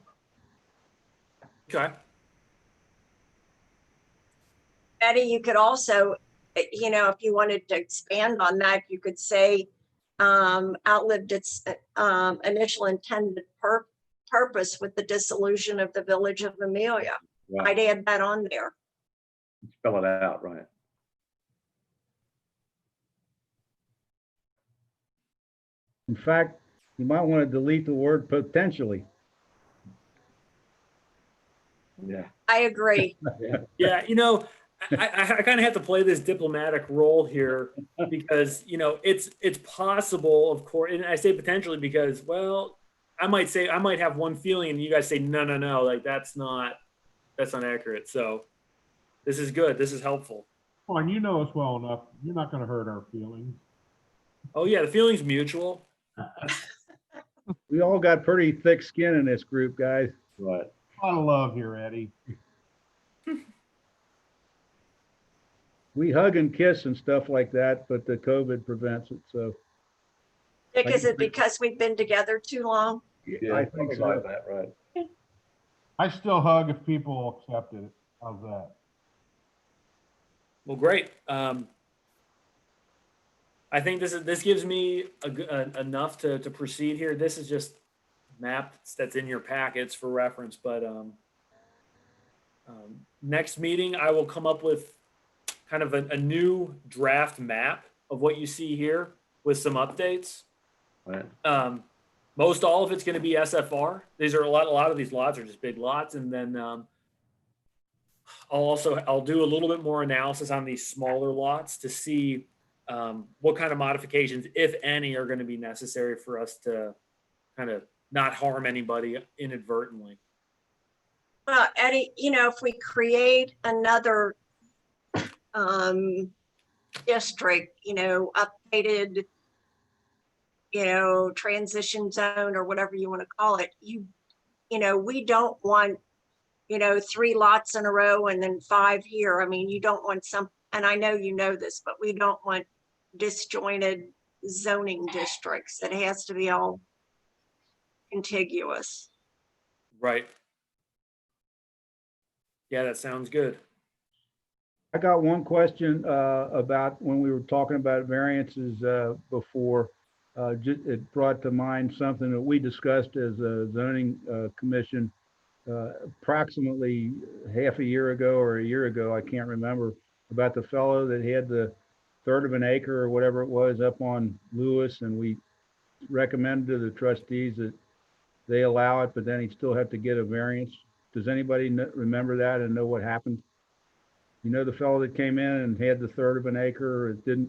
Okay. Eddie, you could also, if you wanted to expand on that, you could say outlived its initial intended purpose with the dissolution of the village of Amelia. Right. I'd add that on there. Spell it out, right. In fact, you might want to delete the word potentially. Yeah. I agree. Yeah, I kind of have to play this diplomatic role here because it's possible, of course, and I say potentially because, well, I might have one feeling and you guys say no, like that's not accurate. So this is good. This is helpful. Oh, and you know us well enough. You're not going to hurt our feelings. Oh yeah, the feeling's mutual. We all got pretty thick skin in this group, guys. Right. A lot of love here, Eddie. We hug and kiss and stuff like that, but the COVID prevents it. So Dick, is it because we've been together too long? Yeah, I think something so. like that, right. I still hug if people accept it. How's that? Well, great. I think this gives me enough to proceed here. This is just map that's in your packets for reference. But next meeting, I will come up with kind of a new draft map of what you see here with some updates. Right. Most all of it's going to be SFR. These are a lot of these lots are just big lots, and then I'll do a little bit more analysis on these smaller lots to see what kind of modifications, if any, are going to be necessary for us to kind of not harm anybody inadvertently. Well, Eddie, if we create another district, updated, transition zone or whatever you want to call it, we don't want, 3 lots in a row and then 5 here. I mean, you don't want and I know you know this, but we don't want disjointed zoning districts. It has to be all contiguous. Right. Yeah, that sounds good. I got one question about when we were talking about variances before. It brought to mind something that we discussed as a zoning commission approximately half a year ago or a year ago, I can't remember, about the fellow that had the 1/3 of an acre or whatever it was up on Lewis, and we recommended to the trustees that they allow it, but then he'd still have to get a variance. Does anybody remember that and know what happened? The fellow that came in and had the 1/3 of an acre, it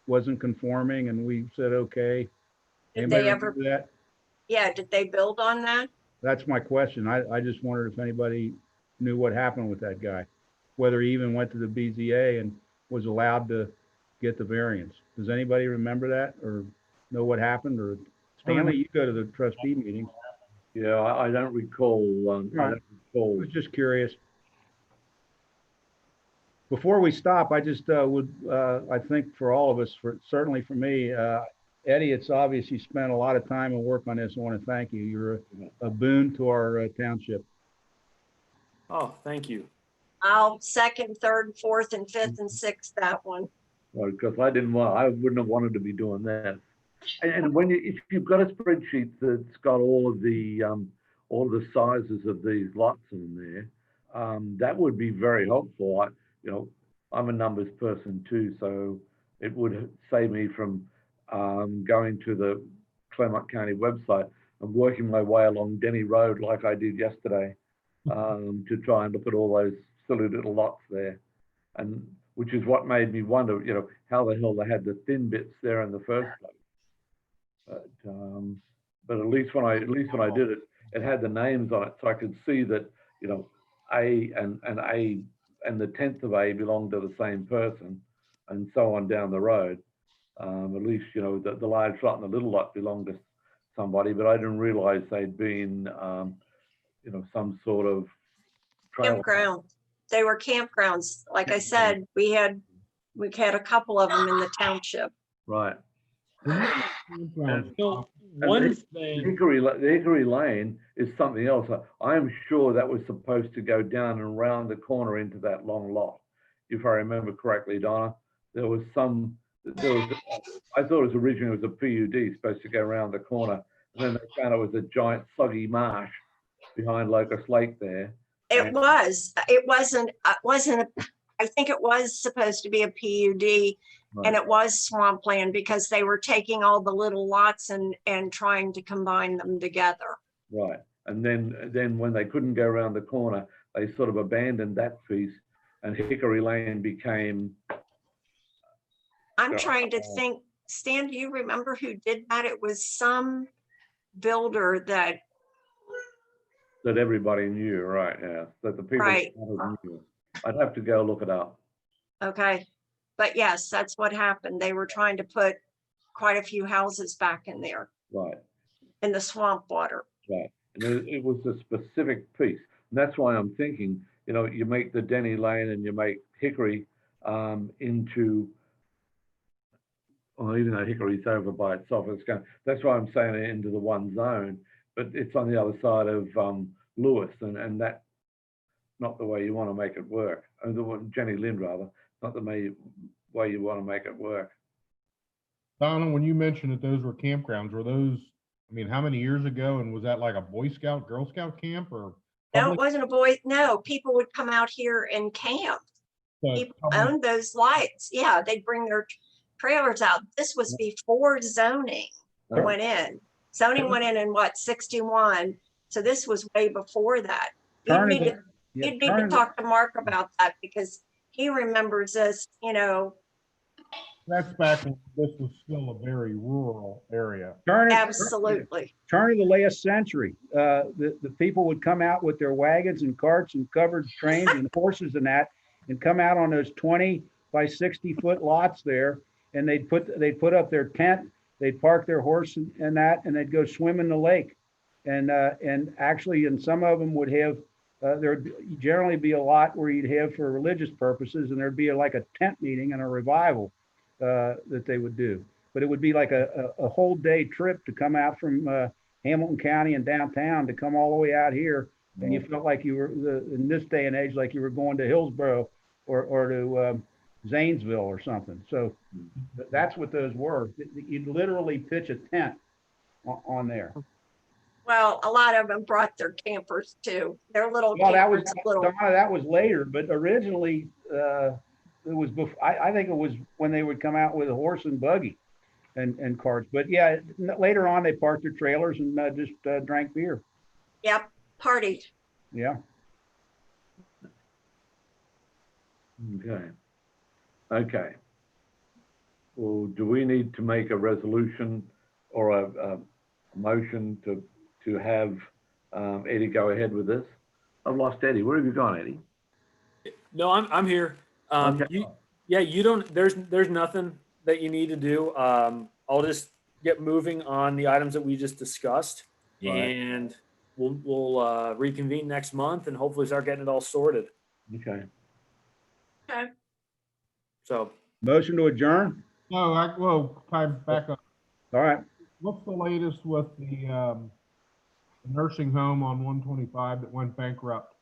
wasn't conforming, and we said, okay. Did Anybody they ever, remember that? yeah, did they build on that? That's my question. I just wondered if anybody knew what happened with that guy, whether he even went to the BZA and was allowed to get the variance. Does anybody remember that or know what happened or Stanley, you go to the trustee meetings. Yeah, I don't recall, I Right. don't I recall. was just curious. Before we stop, I just would, I think for all of us, certainly for me, Eddie, it's obvious you spent a lot of time and work on this. I want to thank you. You're a boon to our township. Oh, thank you. I'll second, third, fourth, and fifth, and sixth, that one. Well, because I wouldn't have wanted to be doing that. And if you've got a spreadsheet that's got all of the sizes of these lots in there, that would be very helpful. I'm a numbers person too, so it would save me from going to the Claremont County website and working my way along Denny Road like I did yesterday to try and look at all those silly little lots there, and which is what made me wonder, how the hell they had the thin bits there in the first place. But at least when I did it, it had the names on it, so I could see that A and A and the 10th of A belonged to the same person, and so on down the road. At least the large lot and the little lot belonged to somebody, but I didn't realize they'd been some sort of trail. Campground. They were campgrounds. Like I said, we had a couple of them in the township. Right. So And one the thing, Hickory Lane is something else. I am sure that was supposed to go down and round the corner into that long lot. If I remember correctly, Donna, I thought it was originally a PUD supposed to go around the corner, and then they found it was a giant soggy marsh behind Locust Lake there. It wasn't, I think it was supposed to be a PUD, and it was swampland because they were taking all the little lots and trying to combine them together. Right. And then when they couldn't go around the corner, they sort of abandoned that piece, and Hickory Lane became. I'm trying to think, Stan, do you remember who did that? It was some builder that everybody knew, right? Yeah, that the people knew. I'd have to go look it up. Okay. But yes, that's what happened. They were trying to put quite a few houses back in there. Right. In the swamp water. Right. And it was a specific piece. And that's why I'm thinking, you make the Denny Lane and you make Hickory into, well, even though Hickory's over by itself, that's why I'm saying it into the one zone, but it's on the other side of Lewis, and that's not the way you want to make it work. Jenny Lind, rather, not the way you want to make it work. Donna, when you mentioned that those were campgrounds, were those, how many years ago? And was that like a Boy Scout, Girl Scout camp or? No, it wasn't a boy. No, people would come out here and camp. People owned those lights. Yeah, they'd bring their trailers out. This was before zoning went in. Zoning went in what, 61? So this was way before that. You'd need to talk to Mark about that because he remembers this, That's back when this was still a very rural area. Absolutely. Turn of the last century, the people would come out with their wagons and carts and covered trains and horses and that, and come out on those 20 by 60 foot lots there, and they'd put up their tent, they'd park their horse and that, and they'd go swim in the lake, and actually, and some of them would have. There'd generally be a lot where you'd have for religious purposes, and there'd be like a tent meeting and a revival that they would do. But it would be like a whole day trip to come out from Hamilton County and downtown to come all the way out here. And you felt like you were, in this day and age, like you were going to Hillsborough or to Zanesville or something. So that's what those were. You'd literally pitch a tent on there. Well, a lot of them brought their campers too. Their little Well, campers. that was later, but originally it was before. I think it was when they would come out with a horse and buggy and carts. But yeah, later on they parked their trailers and just drank beer. Yep, partied. Yeah. Okay. Well, do we need to make a resolution or a motion to have Eddie go ahead with this? I've lost Eddie. Where have you gone, Eddie? no, I'm here. Okay. You don't, there's nothing that you need to do. I'll just get moving on the items that we just discussed, Right. and we'll reconvene next month and hopefully start getting it all sorted. Okay. So Motion to adjourn? No, well, time back up. All right. What's the latest with the nursing home on 125 that went bankrupt?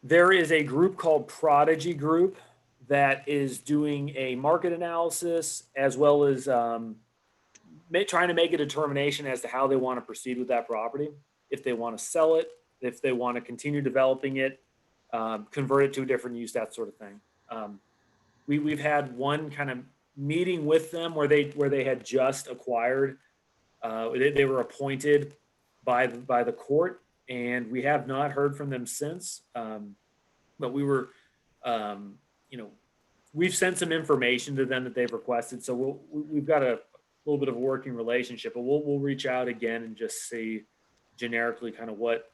there is a group called Prodigy Group that is doing a market analysis as well as trying to make a determination as to how they want to proceed with that property. If they want to sell it, if they want to continue developing it, convert it to a different use, that sort of thing. We've had one kind of meeting with them where they had just acquired. They were appointed by the court, and we have not heard from them since. But we were, we've sent some information to them that they've requested. So we've got a little bit of a working relationship, but we'll reach out again and just see generically kind of what,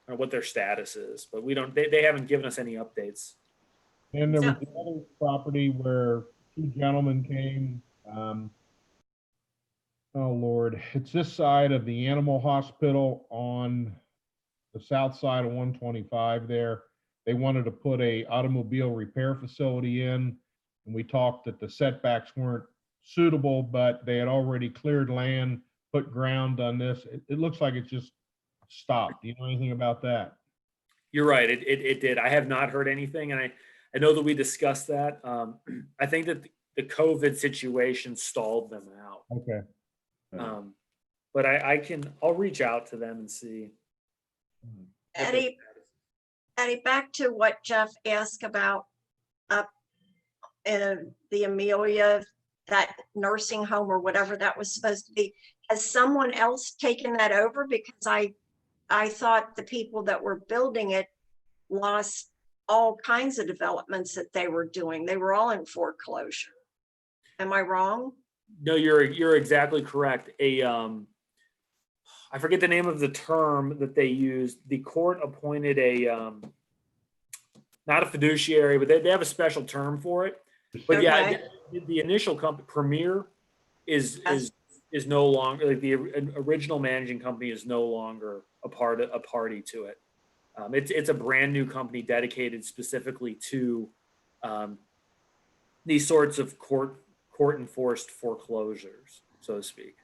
what their status is. But they haven't given us any updates. And there was the other property where two gentlemen came. Oh Lord, it's this side of the animal hospital on the south side of 125 there. They wanted to put a automobile repair facility in, and we talked that the setbacks weren't suitable, but they had already cleared land, put ground on this. It looks like it just stopped. Do you know anything about that? You're right. It did. I have not heard anything, and I know that we discussed that. I think that the COVID situation stalled them out. Okay. But I'll reach out to them and see. Eddie, back to what Jeff asked about up in the Amelia, that nursing home or whatever that was supposed to be. Has someone else taken that over? Because I thought the people that were building it lost all kinds of developments that they were doing. They were all in foreclosure. Am I wrong? No, you're exactly correct. I forget the name of the term that they used. The court appointed not a fiduciary, but they have a special term for it. But yeah, the initial company, Premier, is no longer, like, the original managing company is no longer a party to it. It's a brand new company dedicated specifically to these sorts of court enforced foreclosures, so to speak.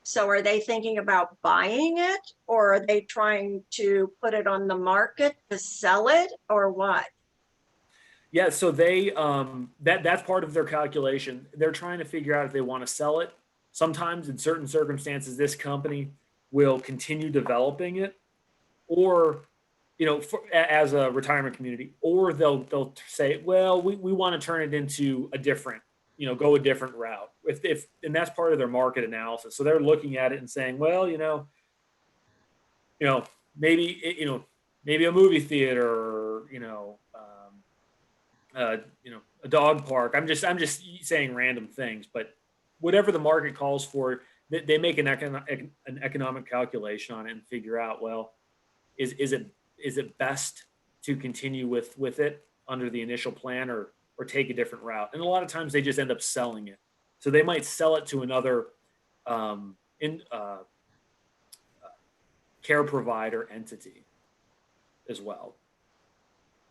So are they thinking about buying it, or are they trying to put it on the market to sell it, or what? Yeah, so they that's part of their calculation. They're trying to figure out if they want to sell it. Sometimes in certain circumstances, this company will continue developing it, or as a retirement community, or they'll say, well, we want to turn it into a different, go a different route. If and that's part of their market analysis. So they're looking at it and saying, well, maybe maybe a movie theater, or, a dog park. I'm just saying random things, but whatever the market calls for, they make an economic calculation on it and figure out, well, is it best to continue with it under the initial plan, or take a different route? And a lot of times they just end up selling it. So they might sell it to another care provider entity as well.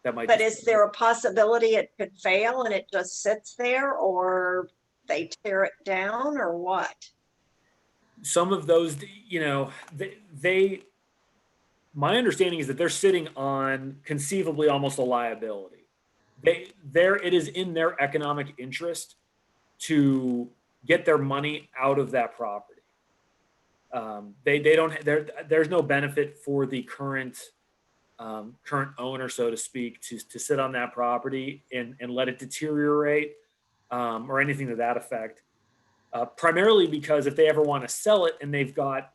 That might. But is there a possibility it could fail and it just sits there, or they tear it down, or what? Some of those, my understanding is that they're sitting on conceivably almost a liability. It is in their economic interest to get their money out of that property. There's no benefit for the current owner, so to speak, to sit on that property and let it deteriorate, or anything to that effect. Primarily because if they ever want to sell it and they've got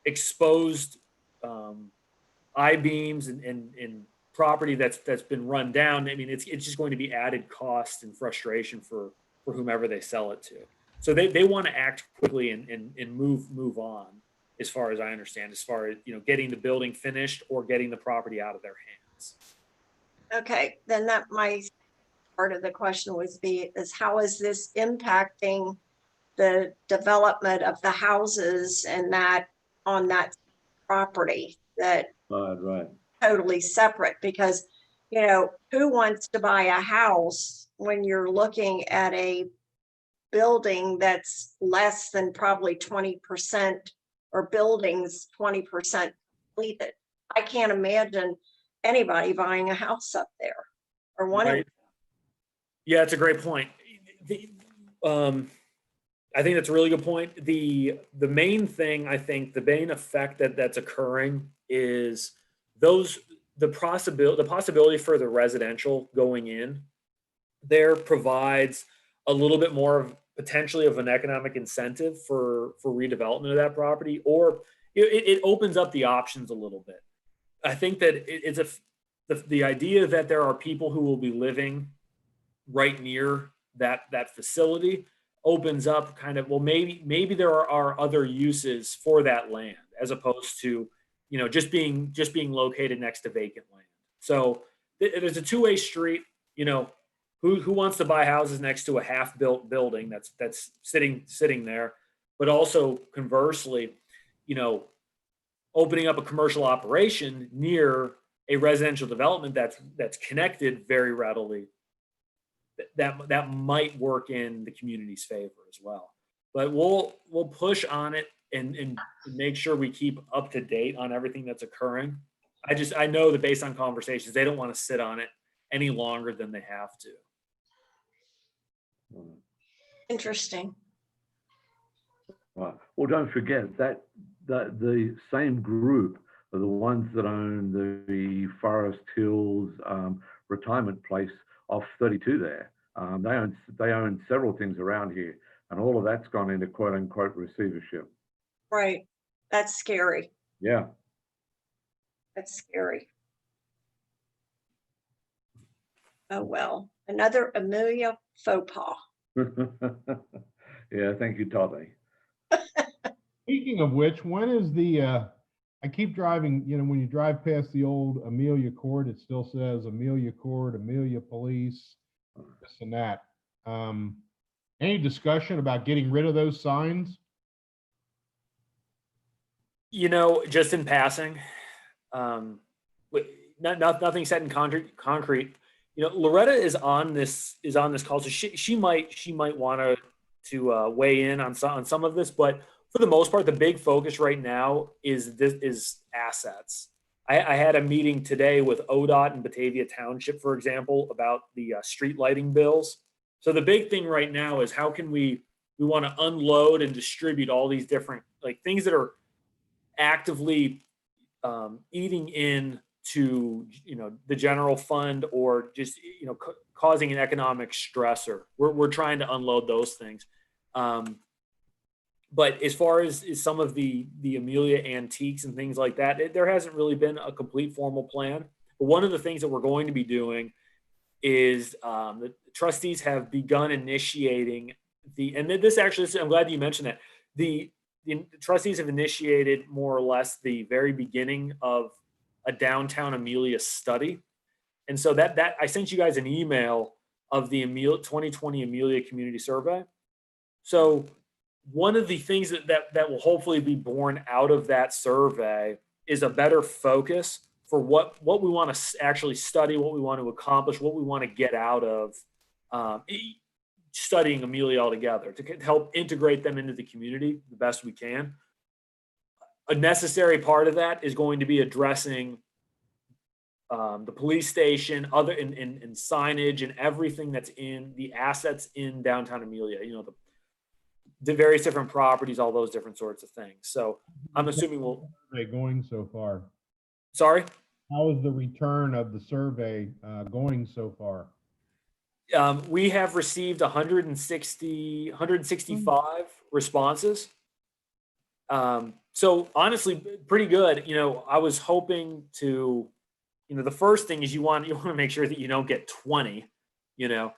exposed I-beams and property that's been run down, I mean, it's just going to be added cost and frustration for whomever they sell it to. So they want to act quickly and move on, as far as I understand, as far as getting the building finished or getting the property out of their hands. Okay, then that my part of the question is how is this impacting the development of the houses and that on that property that Right. totally separate? Because, you know, who wants to buy a house when you're looking at a building that's less than probably 20% or buildings 20% completed? I can't imagine anybody buying a house up there or wanting. Right. Yeah, it's a great point. I think that's a really good point. The main thing, I think, the main effect that's occurring is the possibility for the residential going in there provides a little bit more of potentially of an economic incentive for redevelopment of that property, or it opens up the options a little bit. I think that the idea that there are people who will be living right near that facility opens up kind of, well, maybe there are other uses for that land as opposed to, you know, just being located next to vacant land. So there's a two-way street. You know, who wants to buy houses next to a half-built building that's sitting there, but also conversely, you know, opening up a commercial operation near a residential development that's connected very readily, that might work in the community's favor as well. But we'll push on it and make sure we keep up to date on everything that's occurring. I know that based on conversations, they don't want to sit on it any longer than they have to. Interesting. Right. Well, don't forget that the same group are the ones that own the Forest Hills retirement place off 32 there. They own several things around here, and all of that's gone into quote unquote receivership. Right. That's scary. Yeah. That's scary. Oh, well, another Amelia faux pas. Yeah, thank you, Toddy. Speaking of which, when is the, I keep driving, you know, when you drive past the old Amelia Court, it still says Amelia Court, Amelia Police, this and that. Any discussion about getting rid of those signs? You know, just in passing, nothing set in concrete. You know, Loretta is on this call, so she might want to weigh in on some of this, but for the most part, the big focus right now is assets. I had a meeting today with ODOT and Batavia Township, for example, about the street lighting bills. So the big thing right now is how can we want to unload and distribute all these different like things that are actively eating in to, you know, the general fund or just, you know, causing an economic stressor. We're trying to unload those things. But as far as some of the Amelia antiques and things like that, there hasn't really been a complete formal plan. But one of the things that we're going to be doing is the trustees have begun initiating and this actually, I'm glad you mentioned that. The trustees have initiated more or less the very beginning of a downtown Amelia study. And so that I sent you guys an email of the 2020 Amelia Community Survey. So one of the things that will hopefully be born out of that survey is a better focus for what we want to actually study, what we want to accomplish, what we want to get out of studying Amelia altogether to help integrate them into the community the best we can. A necessary part of that is going to be addressing the police station, other and signage and everything that's in the assets in downtown Amelia. You know, the various different properties, all those different sorts of things. So I'm assuming Going so far. Sorry? How is the return of the survey going so far? We have received 165 responses. So honestly, pretty good. You know, I was hoping to, you know, the first thing is you want to make sure that you don't get 20, you know,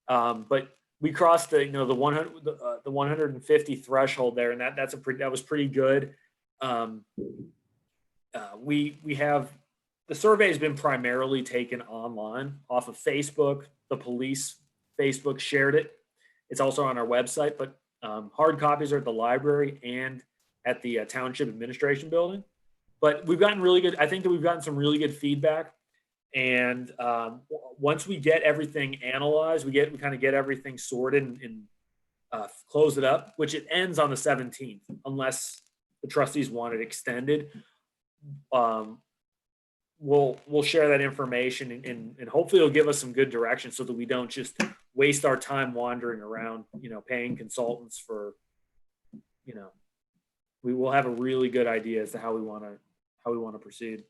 but we crossed the 150 threshold there, and that was pretty good. We have the survey has been primarily taken online off of Facebook. The police Facebook shared it. It's also on our website, but hard copies are at the library and at the Township Administration Building. But we've gotten really good. I think that we've gotten some really good feedback. And once we get everything analyzed, we kind of get everything sorted and close it up, which it ends on the 17th, unless the trustees want it extended. We'll share that information and hopefully it'll give us some good direction so that we don't just waste our time wandering around, paying consultants for, we will have a really good idea as to how we want to proceed.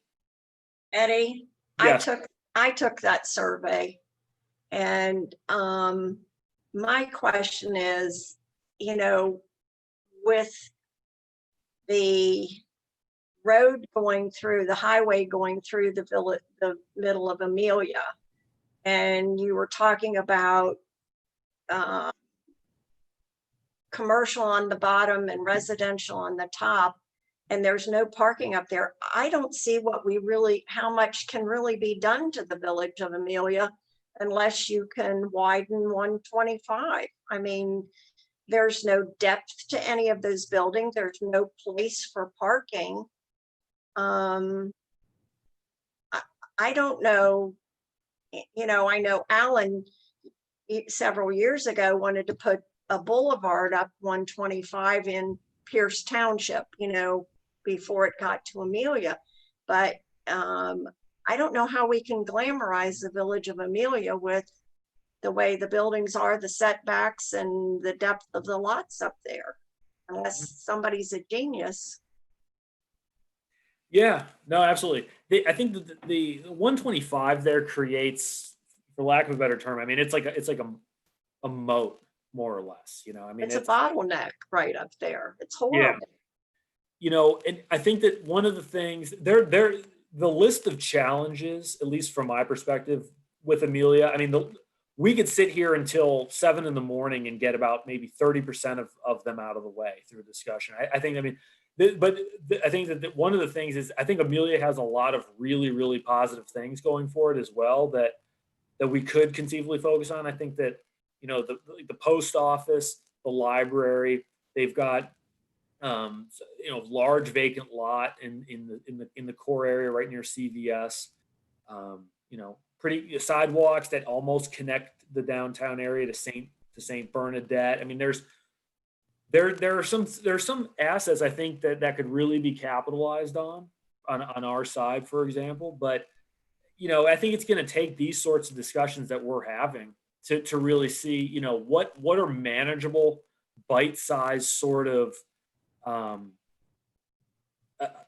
Eddie, Yes. I took that survey, and my question is, with the road going through, the highway going through the village, the middle of Amelia, and you were talking about commercial on the bottom and residential on the top, and there's no parking up there. I don't see how much can really be done to the village of Amelia unless you can widen 125. I mean, there's no depth to any of those buildings. There's no place for parking. I don't know, I know Alan several years ago wanted to put a boulevard up 125 in Pierce Township, before it got to Amelia. But I don't know how we can glamorize the village of Amelia with the way the buildings are, the setbacks, and the depth of the lots up there, unless somebody's a genius. Yeah, no, absolutely. I think that the 125 there creates, for lack of a better term, I mean, it's like a moat, more or less. I mean, It's a bottleneck right up there. It's horrible. Yeah. And I think that one of the things the list of challenges, at least from my perspective with Amelia, I mean, we could sit here until 7 a.m. and get about maybe 30% of them out of the way through discussion. I think that one of the things is I think Amelia has a lot of really, really positive things going for it as well that we could conceivably focus on. I think that, the post office, the library, they've got, large vacant lot in the core area right near CVS, pretty sidewalks that almost connect the downtown area to St. Bernadette. I mean, there are some assets I think that could really be capitalized on our side, for example. But I think it's going to take these sorts of discussions that we're having to really see what are manageable, bite-sized sort of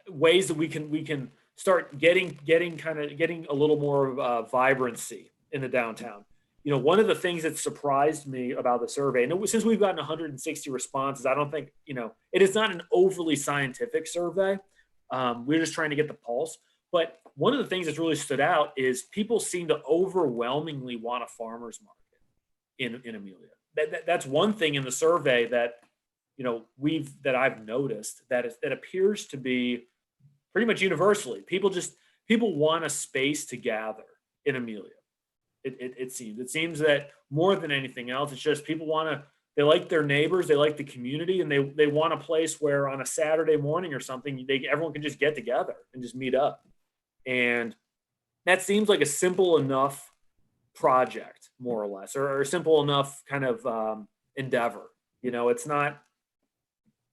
ways that we can start getting a little more vibrancy in the downtown. One of the things that surprised me about the survey, and since we've gotten 160 responses, I don't think, it is not an overly scientific survey. We're just trying to get the pulse. But one of the things that's really stood out is people seem to overwhelmingly want a farmer's market in Amelia. That's one thing in the survey that, that I've noticed that appears to be pretty much universally. People want a space to gather in Amelia. It seems that more than anything else, it's just people they like their neighbors, they like the community, and they want a place where on a Saturday morning or something, everyone can just get together and just meet up. And that seems like a simple enough project, more or less, or a simple enough kind of endeavor. It's not,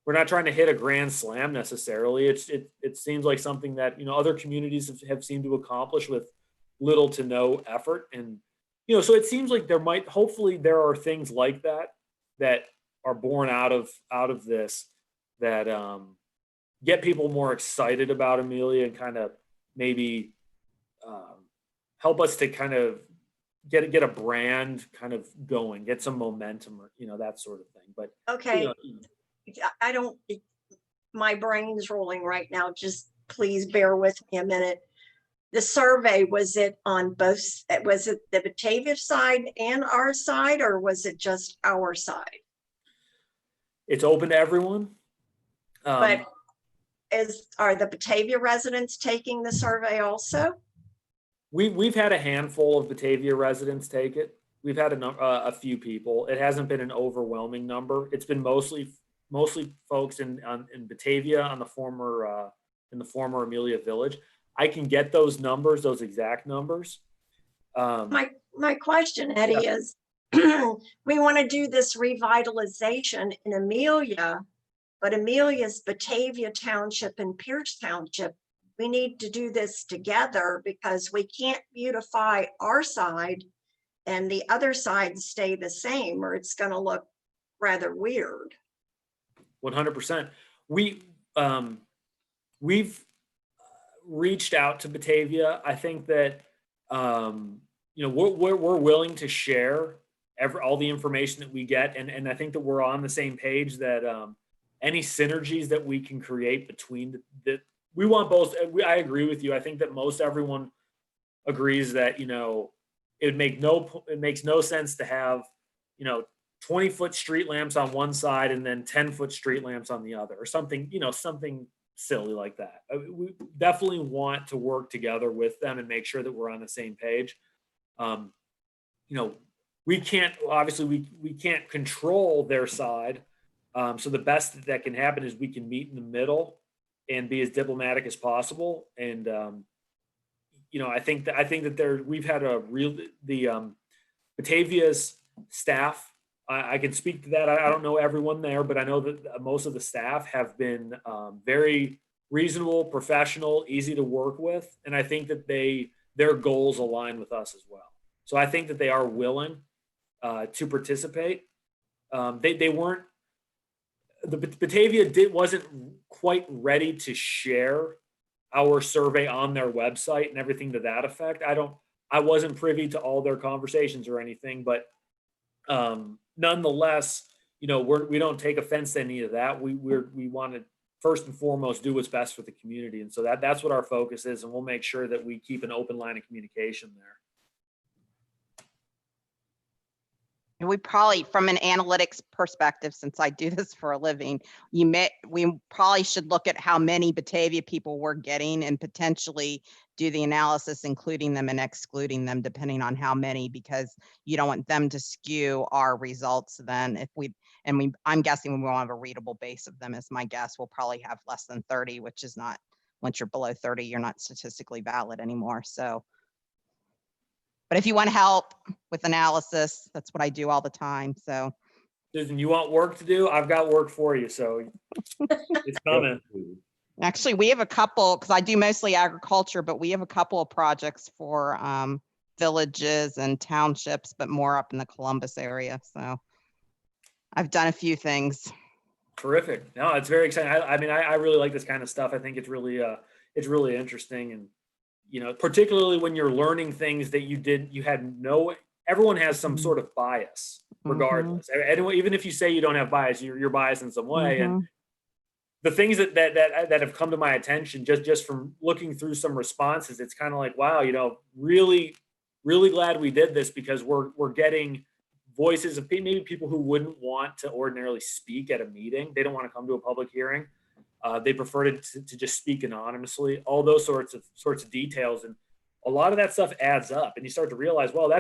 we're not trying to hit a grand slam necessarily. It seems like something that, other communities have seemed to accomplish with little to no effort. And, so it seems like hopefully there are things like that are born out of this that get people more excited about Amelia and kind of maybe help us to kind of get a brand kind of going, get some momentum, or, that sort of thing. But okay, my brain's rolling right now. Just please bear with me a minute. The survey, was it the Batavia side and our side, or was it just our side? It's open to everyone. But are the Batavia residents taking the survey also? We've had a handful of Batavia residents take it. We've had a few people. It hasn't been an overwhelming number. It's been mostly folks in Batavia on the former in the former Amelia Village. I can get those numbers, those exact numbers. My question, Eddie, is we want to do this revitalization in Amelia, but Amelia's Batavia Township and Pierce Township. We need to do this together because we can't beautify our side and the other side stay the same, or it's going to look rather weird. 100%. We've reached out to Batavia. I think that we're willing to share all the information that we get, and I think that we're on the same page that any synergies that we can create between we want both. I agree with you. I think that most everyone agrees that it makes no sense to have 20-foot street lamps on one side and then 10-foot street lamps on the other, or something something silly like that. We definitely want to work together with them and make sure that we're on the same page. We can't we can't control their side. So the best that can happen is we can meet in the middle and be as diplomatic as possible. And I think that we've had Batavia's staff. I can speak to that. I don't know everyone there, but I know that most of the staff have been very reasonable, professional, easy to work with, and I think that their goals align with us as well. So I think that they are willing to participate. They weren't. Batavia wasn't quite ready to share our survey on their website and everything to that effect. I wasn't privy to all their conversations or anything, but nonetheless, we don't take offense to any of that. We want to first and foremost do what's best for the community, and so that's what our focus is, and we'll make sure that we keep an open line of communication there. And we probably, from an analytics perspective, since I do this for a living, we probably should look at how many Batavia people we're getting and potentially do the analysis, including them and excluding them, depending on how many, because you don't want them to skew our results. Then I'm guessing we won't have a readable base of them, is my guess. We'll probably have less than 30, which is not, once you're below 30, you're not statistically valid anymore. So. But if you want help with analysis, that's what I do all the time. So, Susan, you want work to do? I've got work for you, so it's coming. Actually, we have a couple, because I do mostly agriculture, but we have a couple of projects for villages and townships, but more up in the Columbus area. So I've done a few things. Terrific. No, it's very exciting. I really like this kind of stuff. I think it's really interesting, and particularly when you're learning things that everyone has some sort of bias regardless. Anyway, even if you say you don't have bias, you're biased in some way. And the things that have come to my attention just from looking through some responses, it's kind of like, wow, really, really glad we did this, because we're getting voices of maybe people who wouldn't want to ordinarily speak at a meeting. They don't want to come to a public hearing. They prefer to just speak anonymously, all those sorts of details. And a lot of that stuff adds up, and you start to realize, well,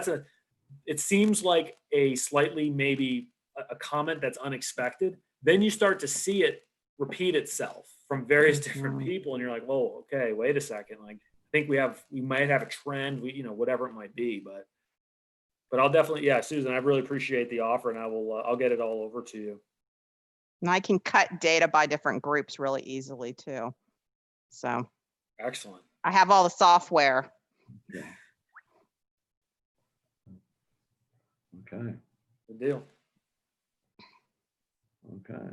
it seems like a slightly, maybe a comment that's unexpected. Then you start to see it repeat itself from various different people. And you're like, whoa, okay, wait a second. Like, I think we might have a trend, whatever it might be, but I'll definitely, Susan, I really appreciate the offer, and I'll get it all over to you. And I can cut data by different groups really easily too. So excellent. I have all the software. Okay. Good deal. Okay.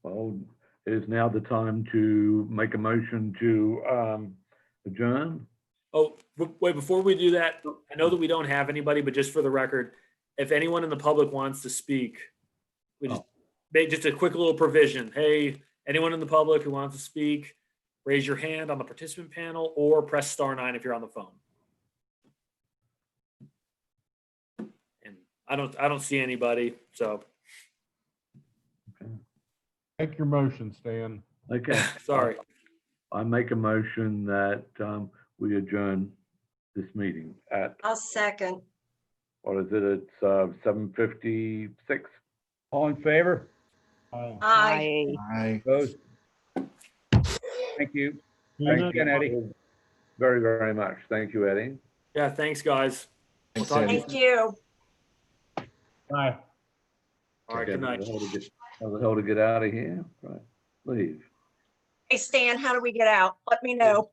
Well, it is now the time to make a motion to adjourn. Oh, wait, before we do that, I know that we don't have anybody, but just for the record, if anyone in the public wants to speak, we just a quick little provision. Hey, anyone in the public who wants to speak, raise your hand on the participant panel or press *9 if you're on the phone. And I don't see anybody, so. Okay. Make your motion, Stan. Okay. Sorry. I make a motion that we adjourn. this meeting at, I'll second. what is it, it's 7:56? All in favor? Aye. Opposed? Thank you. Thanks again, Eddie. Very, very much. Thank you, Eddie. Yeah, thanks, guys. We'll talk to you. Thank you. Bye. All right, good night. How the hell to get out of here? Right, leave. Hey, Stan, how do we get out? Let me know.